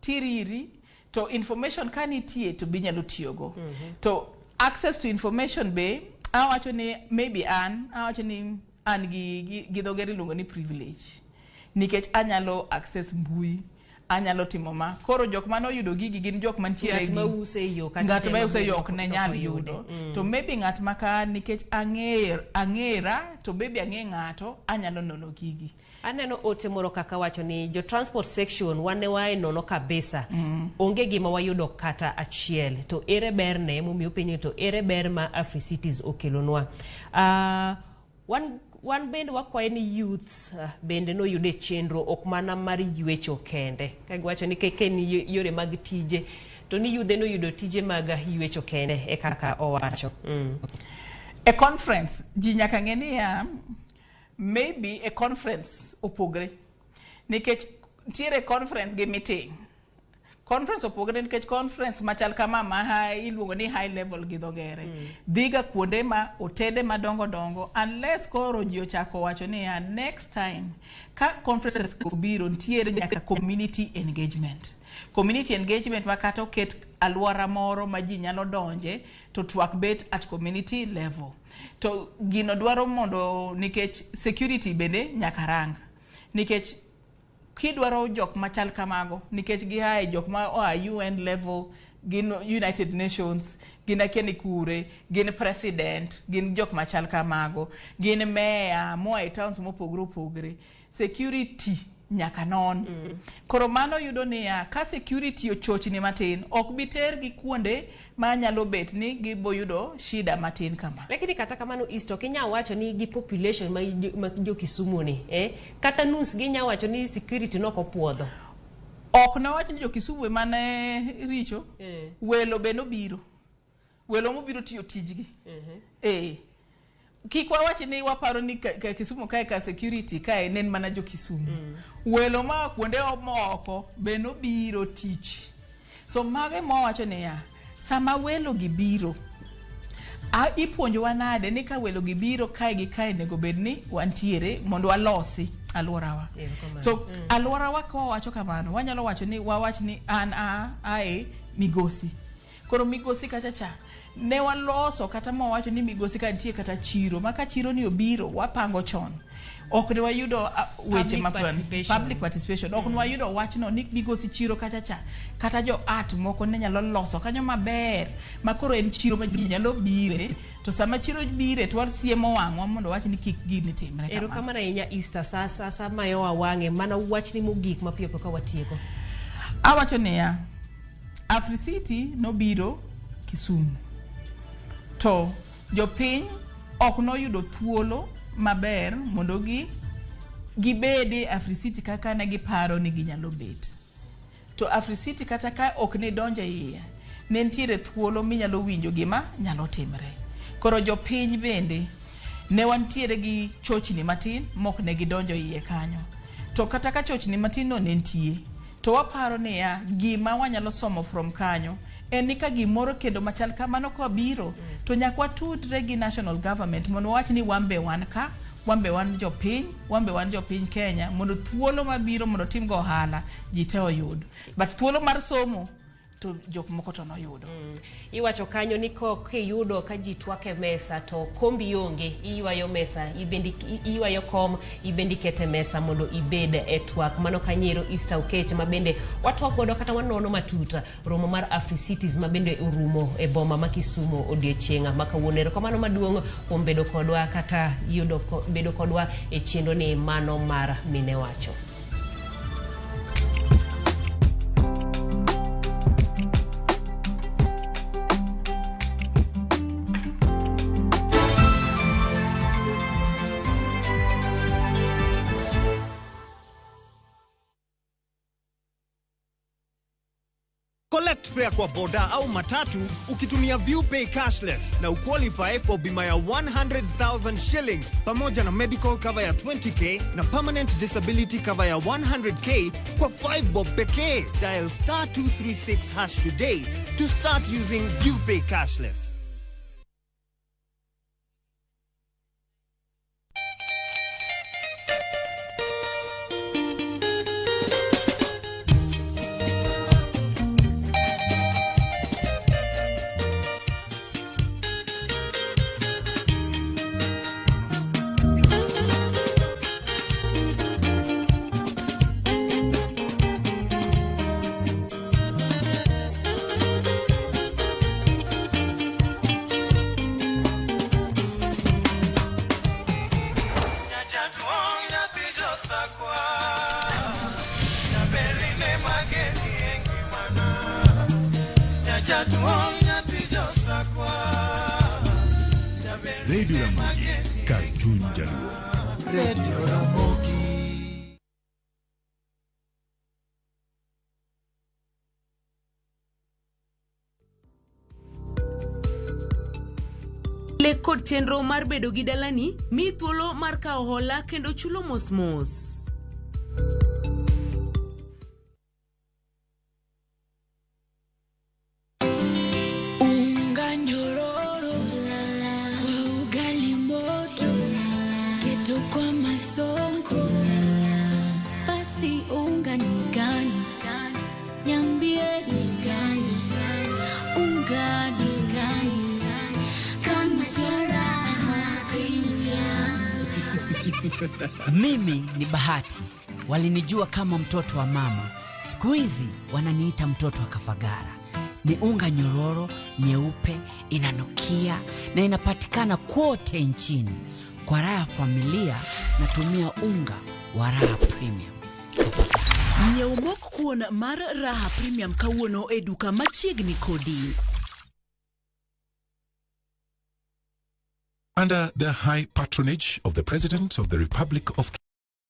tiriri, to information ka nitie to binyalo tiyogo. To access to information be awacho ni maybe awacho ni an gi dhogere luongo ni privilege, nikech anyalo access mbui, anyalo timo ma. Koro jok mano yudo gigi gin jok mantiere ng'at ma use yo ok ne nyal yudo. To maybe ng'at maka nikech ang'era to maybe ang'e ng'ato anyalo nono gigi. Aneno ote moro kaka wacho ni jo transport section wane wae nono kabisa. Onge gima wayudo kata achiel. To ere ber ne momiyo penyo to ere ber ma Afri-Cities okelonwa. Wan bende wakwaye ni youths bende no yude chenro ok mana mar ywecho kende. Kagiwacho ni keke ni yore mag tije, to ni yudhe no yudo tije mag ywecho kende e kaka owacho. E conference ji nyaka ng'e ni maybe a conference opogre nikech tiere conference gi meeting. Conference opogre nikech conference machal kama ma iluongo ni high level gi dhogere dhiga kuonde ma otende madongo dongo unless koro ji ochako wacho ni next time ka conferences obiro ntiere nyaka community engagement makata oket alwora moro ma ji nyalo donje to twak bet at community level. To gino dwaro mondo nikech security bende nyaka rang nikech kidwaro jok machal kamago nikech gihae jok ma UN level gin United Nations gin akeni kure gin president gin jok machal kamago gin mayor moa e towns mopogre security nyaka non koro mano yudo ni ka security ochochni matin ok biter gi kuonde ma nyalo bet ni gibo yudo shida matin kama. Lakini kata kamano isto Kenya wacho ni gi population ma jo Kisumu ni kata nus gi nya wacho ni security noko puodho. Ok na wacho ni jo Kisumu mane richo welo beno biro. Welo mobiro tiyo tijgi. Kikwa wacho ni waparo ni Kisumu kae ka security kae nen mana jo Kisumu. Welo ma kuonde moko beno biro tich. So mage mo wacho ni sama welo gibiro ipuonjowa nade ni ka welo gibiro kae gi kae nego bedni wantiere mondo walosi alworawa. So alworawa ko wacho kamano wanyalo wacho ni wawach ni ae migosi. Koro migosi kachacha ne waloso kata mo wacho ni migosi ka ntie kata chiro maka chiro ni obiro wapango chon. Ok ne wayudo weche public participation. Ok ne wayudo wachno ni migosi chiro kachacha kata jo art moko ne nyalo loso kanyo maber makoro en chiro ma ji nyalo bire to sama chiro bire to wasiemo wang'wa mondo wach ni kik gini timre kama. Ero kama na inya Easter sasa mayo wawange mana wach ni mogik mapiyo ka watieko. Awacho ni Africity nobiro Kisumu to jopiny ok noyudo thuolo maber mondo gibede Africity kaka ne giparo ni ginyalo bet. To Africity kata ka ok ne donje iye ne ntiere thuolo minyalo winjo gima nyalo timre. Koro jopiny bende ne wantiere gi chochni matin mok ne gidonjo iye kanyo. To kata ka chochni matin no ne ntie to waparo ni gima wanyalo somo from kanyo en ni ka gimoro kendo machal kamano ko biro to nyakwa tudre gi national government mondo wach ni wambe wan ka wambe wan jopiny Kenya mondo thuolo mabiro mondo tim go ohala ji te oyud but thuolo mar somo to jok moko to noyudo. Iwacho kanyo ni kiyudo ka ji twake mesa to kombi onge iwayo mesa iwayo kom ibendi kete mesa mondo ibed e twak mano kanyero Easter Okech mabende watwak godo kata wanono matuta romo mar Africities mabende urumo e boma ma Kisumu odiochienga makawuonero kamano maduong' kuom bedo kodwa kata bedo kodwa e chendo ni mano mar mine wacho. Collect fare kwa boda au matatu ukitumia ViewPay cashless na uqualify for bima ya 100,000 shillings pamoja na medical cover ya 20k na permanent disability cover ya 100k kwa 5 bob pekee. Dial *236# today to start using ViewPay cashless. Radio Ramogi, Cartoon Jaluo. Radio Ramogi. Lek kod chenro mar bedo gi dalani mi thuolo mar kawo hola kendo chulo mos. Unga nyororo kwa ugali moto keto kwa masonko basi unga ni gani nyambie ni gani unga ni gani kama Raha Premium. Mimi ni Bahati, walinijua kama mtoto wa mama, siku hizi wananiita mtoto wa Kafagara. Ni unga nyororo, nyeupe, inanukia na inapatikana kote nchini. Kwa raha ya familia natumia unga wa Raha Premium. Nyeumok kuon mar Raha Premium kawuono e duka machiegni kodi. Under the high patronage of the President of the Republic of Kenya,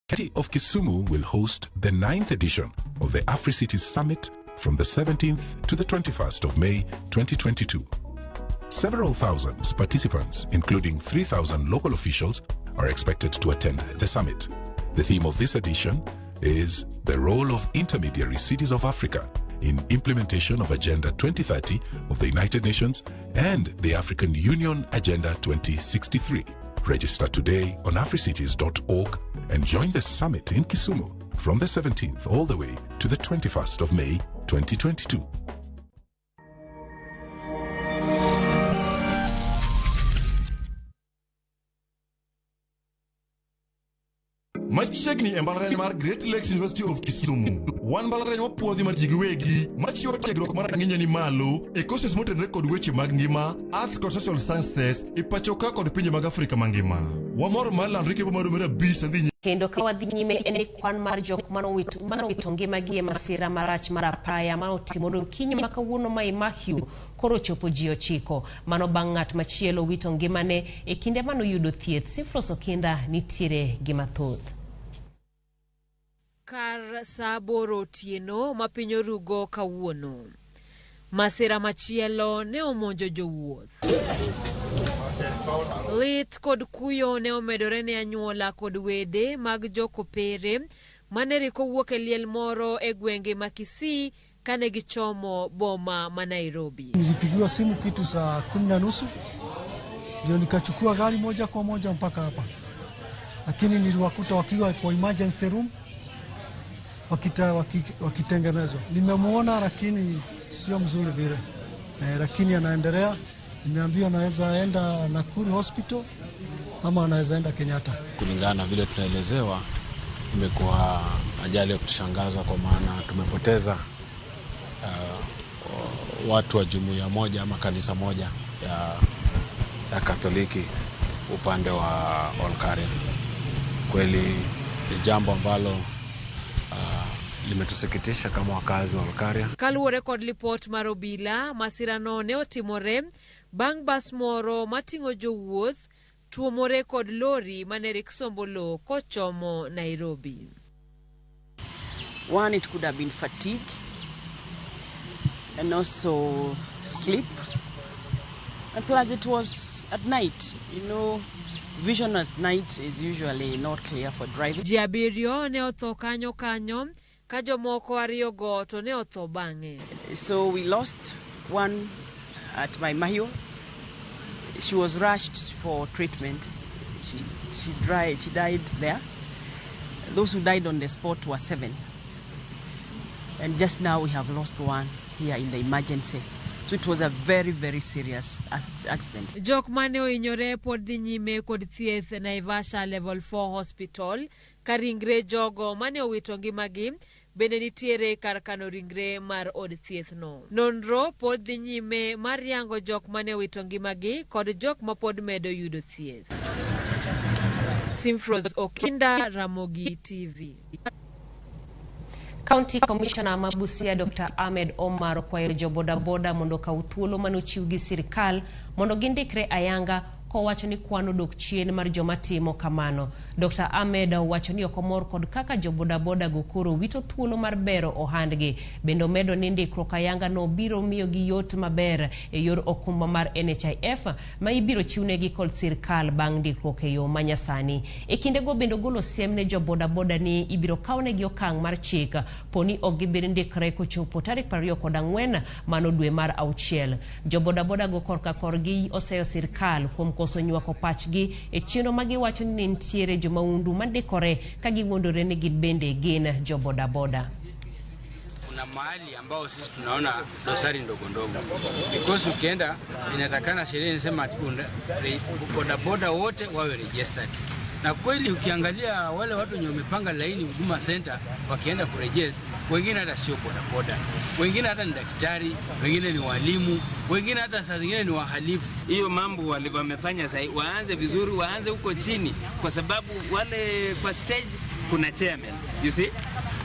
the city of Kisumu will host the 9th edition of the AfriCities Summit from the 17th to the 21st of May 2022. Several thousand participants, including 3,000 local officials, are expected to attend the summit. The theme of this edition is the role of intermediary cities of Africa in implementation of Agenda 2030 of the United Nations and the African Union Agenda 2063. Register today on africities.org and join the summit in Kisumu from the 17th all the way to the 21st of May 2022. Machiegni e mbalariany mar Great Lakes University of Kisumu. Wan mbalariany mapuodhi mar jigi wegi machiwo tiegruok mar rang'iny ni malo e courses motenore kod weche mag ngima, arts kod social sciences e pacho ka kod pinje mag Afrika mangima. Wamor mar landore kepo mar numero 5 sandhi kendo ka wadhi nyime en kwan mar jok manowito ngimagi e masira marach mar apaya manotimore okinyi ma kawuono ma Mahiu koro chopo ji 9 mano bang' ng'at machielo wito ngimane e kinde manoyudo thieth. Sifros Okinda nitiere gi mathoth. Kar saa 8 otieno ma piny orugo kawuono, masira machielo ne omonjo jowuoth. Lit kod kuyo ne omedore ne anyuola kod wede mag jokopere mane riko wuok e liel moro e gwenge ma Kisii kane gichomo boma ma Nairobi. Nilipigiwa simu kitu saa 10:30 ndio nikachukua gari moja kwa moja mpaka hapa, lakini niliwakuta wakiwa kwa emergency room wakitengenezwa. Nimemuona lakini sio mzuri vile, lakini anaendelea. Nimeambiwa anaweza enda Nakuru Hospital ama anaweza enda Kenyatta. Kulingana na vile tunaelezewa, imekuwa ajali ya kutushangaza kwa maana tumepoteza watu wa jumuiya moja ama kanisa moja ya Katoliki upande wa Olkaria. Kweli ni jambo ambalo limetusikitisha kama wakazi wa Olkaria. Kaluwore kod lipot mar obila, masirano ne otimore bang' bas moro mating'o jowuoth tuomore kod lori mane rik sombo lo kochomo Nairobi. One, it could have been fatigue and also sleep. And plus it was at night. You know, vision at night is usually not clear for driving. Ji 7 ne otho kanyo ka jomoko 2 go to ne otho bang'e. So we lost one at my Mahiu. She was rushed for treatment. She died there. Those who died on the spot were 7. And just now we have lost one here in the emergency. So it was a very, very serious accident. Jok mane ohinyore pod dhi nyime kod thieth Naivasha Level 4 Hospital. Karingre jogo mane owito ngimagi bende nitiere kar kano ringre mar od thieth no. Nonro pod dhi nyime mar yango jok mane owito ngimagi kod jok ma pod medo yudo thieth. Sifros Okinda, Ramogi TV. County Commissioner Mabusia Dr. Ahmed Omar kwayo jo boda mondo kaw thuolo manochiw gi sirkal mondo gindikre ayanga kowacho ni kwano dok chien mar joma timo kamano. Dr. Ahmed wacho ni okomor kod kaka jo bodaboda go koro wito thuolo mar bero ohandgi. Bendo medo ni ndikruok ayanga no biro miyo gi yot maber e yor okumba mar NHIF ma ibiro chiwnegi kod sirkal bang' ndikruok e yo manyasani. E kinde go bendo golo siem ne jo bodaboda ni ibiro kawnegi okang' mar chik poni ok gibiro ndikre kochopo tarik 24 mano dwe mar auchiel. Jo bodaboda go korka korgi oseyo sirkal kuom koso nywako pachgi e chenro magiwacho ni nitiere jomaundu mandikore ka giwuondore ni gibende gin jo bodaboda. Kuna mahali ambao sisi tunaona dosari ndogo ndogo. Because ukienda inatakana sheria inasema bodaboda wote wawe registered. Na kweli ukiangalia wale watu wenye wamepanga laini Huduma Center wakienda kuregister, wengine hata sio bodaboda, wengine hata ni daktari, wengine ni walimu, wengine hata saa zingine ni wahalifu. Hiyo mambo wamefanya sasa, waanze vizuri, waanze huko chini, kwa sababu wale kwa stage kuna chairman, you see,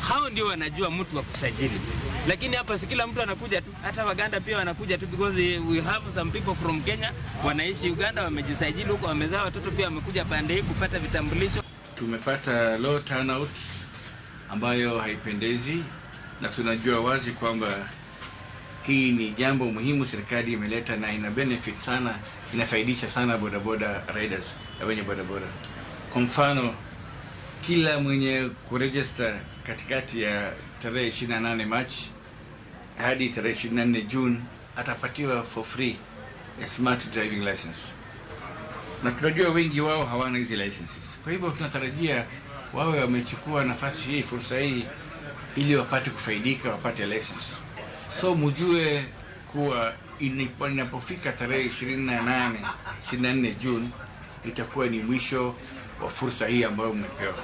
hao ndio wanajua mtu wa kusajili. Lakini hapa si kila mtu anakuja tu, hata Waganda pia wanakuja tu, because we have some people from Kenya wanaishi Uganda, wamejisajili huko, wamezaa watoto pia wamekuja pande hii kupata vitambulisho. Tumepata low turnout ambayo haipendezi, na tunajua wazi kwamba hii ni jambo muhimu serikali imeleta na ina benefit sana, inafaidisha sana bodaboda riders na wenye bodaboda. Kwa mfano, kila mwenye kuregister katikati ya tarehe 28 Machi hadi tarehe 24 June atapatiwa for free a smart driving license. Na tunajua wengi wao hawana hizi licenses. Kwa hivyo tunatarajia wawe wamechukua nafasi hii, fursa hii, ili wapate kufaidika, wapate license. So mjue kuwa inapofika tarehe 24 June itakuwa ni mwisho wa fursa hii ambayo mmepewa.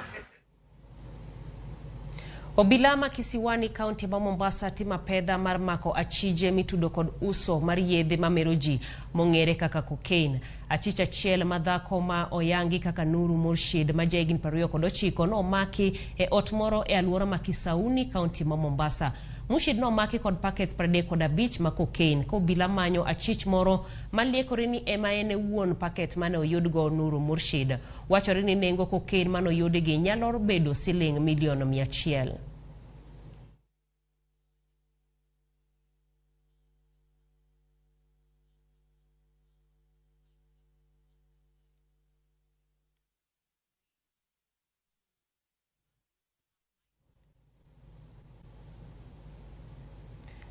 Obila kisiwani kaunti ma Mombasa tima pedha mar mako achije mitudo kod uso mar yedhe mameroji mong'ere kaka cocaine. Achicha chiel madhako ma oyangi kaka Nuru Murshid ma jahigni 29 no maki e ot moro e alwora ma Kisauni kaunti ma Mombasa. Murshid no maki kod packets 35 ma cocaine ko obila manyo achich moro maliekore ni ema ene wuon packet mane oyudgo Nuru Murshid. Wachore ni nengo cocaine mano oyudgi nyalo bedo siling milion 100.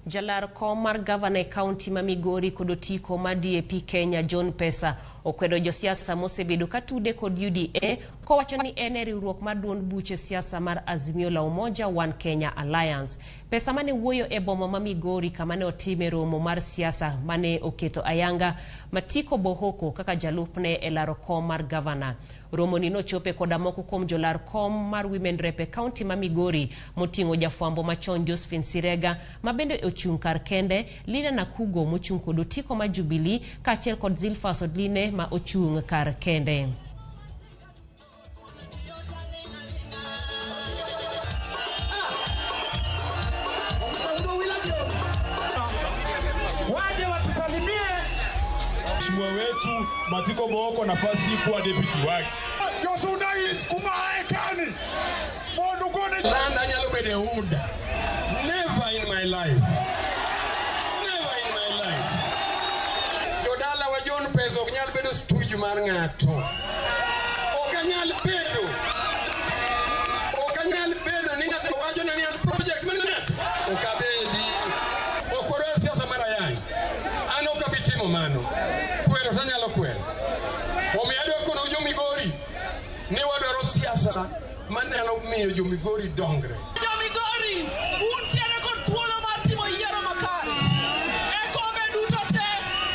Jalar kom mar gavana e kaunti ma Migori kod otiko ma DAP Kenya John Pesa okwedo josiasa mosebedo katude kod UDA kowacho ni ene riwruok mar duond buche siasa mar Azimio la Umoja One Kenya Alliance. Pesa mane wuoyo e boma ma Migori kama ne otime romo mar siasa mane oketo ayanga Matiko Bohoko kaka jalupne e laro kom mar gavana. Romo ni nochope koda moko kuom jolar kom mar Women Rep e kaunti ma Migori moting'o jafwambo machon Josephine Sirega ma bende ochung' kar kende, Lina Nakugo mochung' kod otiko ma Jubilee kaachiel kod Zilphas Odline ma ochung' kar kende. Mheshimiwa wetu Matiko Bohoko nafasi kuwa deputy wake. Josu unais kumaekani. Modu gone landa nyalo bede uda. Never in my life. Never in my life. Jodala wa John Pesa oknyal bedo stuju mar ng'ato. Okanyal bedo. Okanyal bedo ni ng'ato wacho na ni an project mana. Okabedi. Okoro siasa mara yangi. Ano kabitimo mano. Sanyalo kwel. Omiadwa kono jo Migori. Ne wadwaro siasa maneno miyo jo Migori dongre. Jo Migori, untiere kod thuolo mar timo yiero makare. E kombe duto te,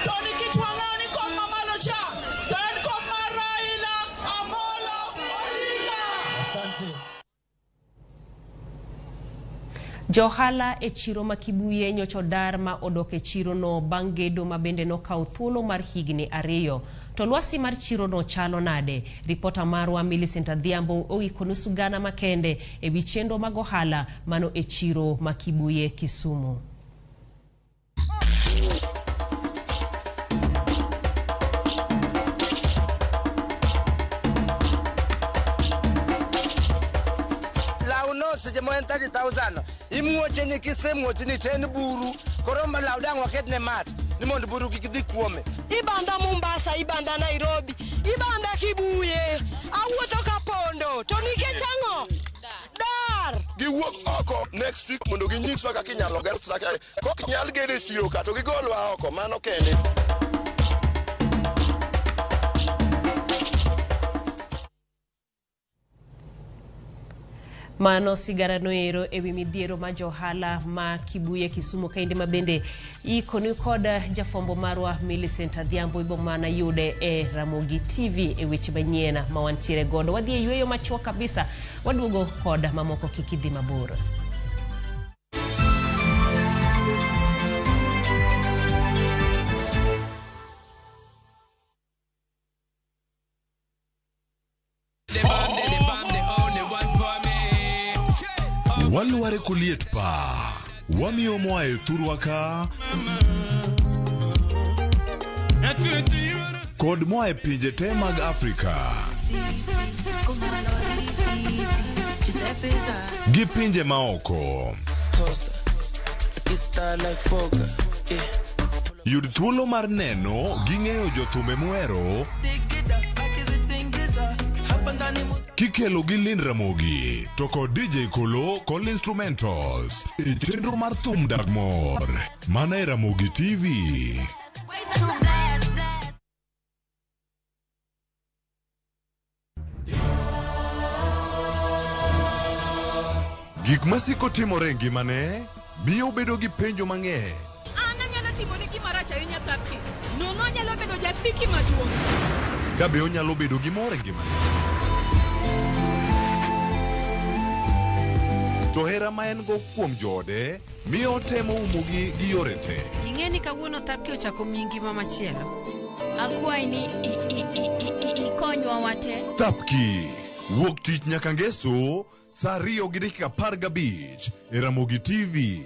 to nikech wang'ani kom mamalo cha, to en kom mar Raila Amolo Odinga. Asante. Johala e chiro ma Kibuye nyocho dar ma odok e chiro no bang' gedo ma bende no kaw thuolo mar higni 2. To lwasi mar chiro no chalo nade? Ripota marwa Millicent Adhiambo oiko nusu gana makende e wi chenro mag ohala mano e chiro ma Kibuye Kisumu. weche mo en 30,000 imuoche ni kisemuoche ni ten buru koromba laudang waket ne mas ni mondo buru kikidhi kuome ibanda Mombasa ibanda Nairobi ibanda Kibuye awuotho kapondo to nikech ang'o dar giwuok oko next week mondo ginyiswa kaka inyalo ger strike kok nyal gede chiro ka to gigolwa oko mano kende. Mano sigara noero ewi midhiero ma johala ma Kibuye Kisumu kainde mabende ikoni kod jafombo marwa Millicent Adhiambo ibo mana yude e Ramogi TV e weche manyien ma wantiere godo. Wadhi e yweyo machuok kabisa, waduogo kod mamoko kikidhi mabor. Waluare kuliet pa wamiyo moae thurwa ka kod moae pinje te mag Afrika gi pinje maoko. Yud thuolo mar neno gi ng'eyo jothume muhero kikelo gi Lin Ramogi to kod DJ Kolo kod instrumentals e chenro mar thum Dagmor mana e Ramogi TV. Gik masiko timore ngimane miyo bedo gi penjo mang'eny. Anyalo timo ni gima rach ahinya Tapki. Nono anyalo bedo jasiki maduong'. Kabe onyalo bedo gi mor e ngimane. To hera ma en go kuom jode miyo temo umogi gi yore te. Ing'e ni kawuono Tapki ochako miyi ngima machielo. Akwai ni ikonywa wate. Tapki wuok tich nyaka ngeso saa 2:15 e Ramogi TV.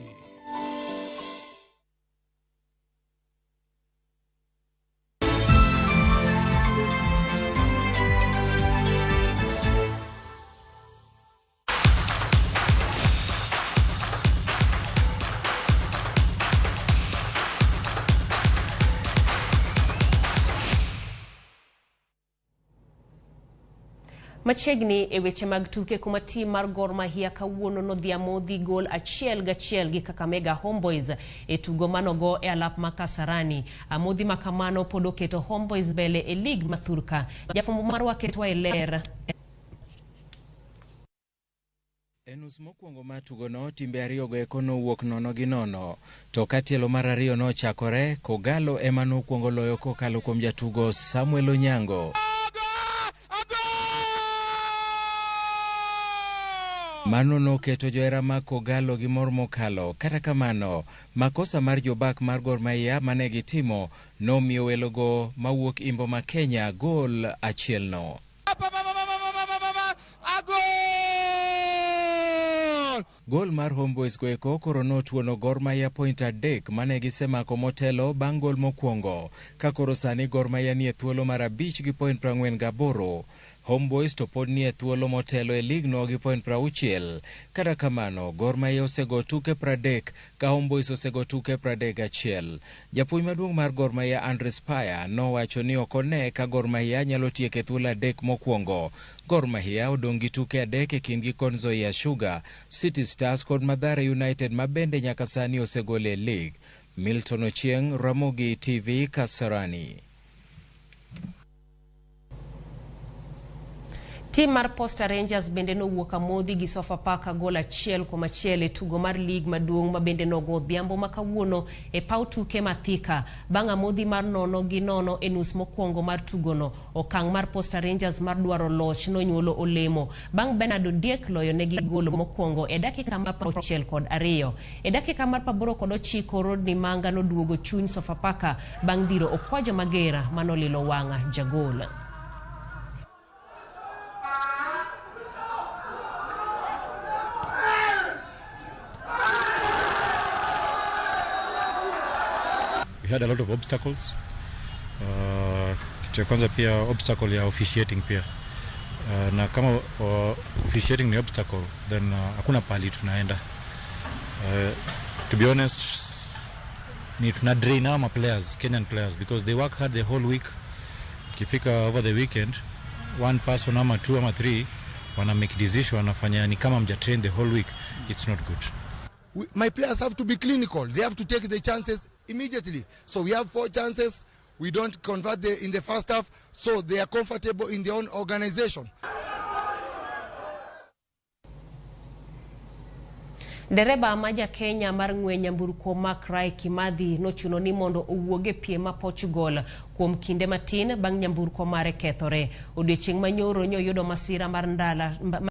Machiegni e weche mag tuke kuma tim mar Gor Mahia kawuono nodhiamo dhi gol 1-1 gi Kakamega Homeboys e tugo manogo e alap ma Kasarani. Amodhi makamano pod oketo Homeboys mbele e lig mathurka. Jafombo marwa ketwa e ler. Enus mokwongo ma tugo no timbe ariyogo eko nowuok 0-0 to katielo mar ariyo nochakore Kogalo ema nokwongo loyo kokalo kuom jatugo Samuel Onyango. Mano noketo johera ma Kogalo gi mor mokalo. Kata kamano, makosa mar jobak mar Gor Mahia mane gitimo nomiyo welogo mawuok Imbo ma Kenya gol 1-0. Gol mar Homeboys goeko koro notuono Gor Mahia point 3 mane gisemako motelo bang' gol mokwongo. Ka koro sani Gor Mahia nie thuolo mar 5 gi point 48. Homeboys to pod nie thuolo motelo e lig no gi point 60. Kata kamano, Gor Mahia osego tuke 30 ka Homeboys osego tuke 31. Japuonj maduong' mar Gor Mahia Andres Paya nowacho ni okone ka Gor Mahia nyalo tieke thuolo 3 mokwongo. Gor Mahia odong' gi tuke 3 e kindgi kod Nzoia Sugar, City Stars kod Mathare United mabende nyaka sani osegol e lig. Milton Ochieng, Ramogi TV, Kasarani. Tim mar Posta Rangers bende nowuok amodhi gi Sofapaka gol 1-1 e tugo mar lig maduong' ma bende nogo Odhiambo makawuono e paw tuke Mathika. Bang' amodhi mar 0-0 e nus mokwongo mar tugono, okang' mar Posta Rangers mar dwaro loch nonyuolo olemo. Bang' Bernardo Diek loyo negi gol mokwongo e dakika mar 62. E dakika mar 89 Rodney Manga noduogo chuny Sofapaka bang' dhiro Okwajo Magera manolilo wang'a jagol. We had a lot of obstacles. Kwanza pia obstacle ya officiating pia. na kama officiating ni obstacle, then hakuna pali tunaenda. To be honest, ni tuna drain our players, Kenyan players, because they work hard the whole week. Kifika over the weekend, one person ama 2 ama 3 wana make decision, wanafanya ni kama mja train the whole week. It's not good. My players have to be clinical. They have to take the chances immediately. So we have 4 chances. We don't convert in the first half, so they are comfortable in their own organization. Dereba maja Kenya mar ng'we nyamburko Makrai Kimathi nochuno ni mondo owuoge piem Portugal kuom kinde matin bang' nyamburko mare kethore. Odiechieng' manyoro nyoyudo masira mar ndara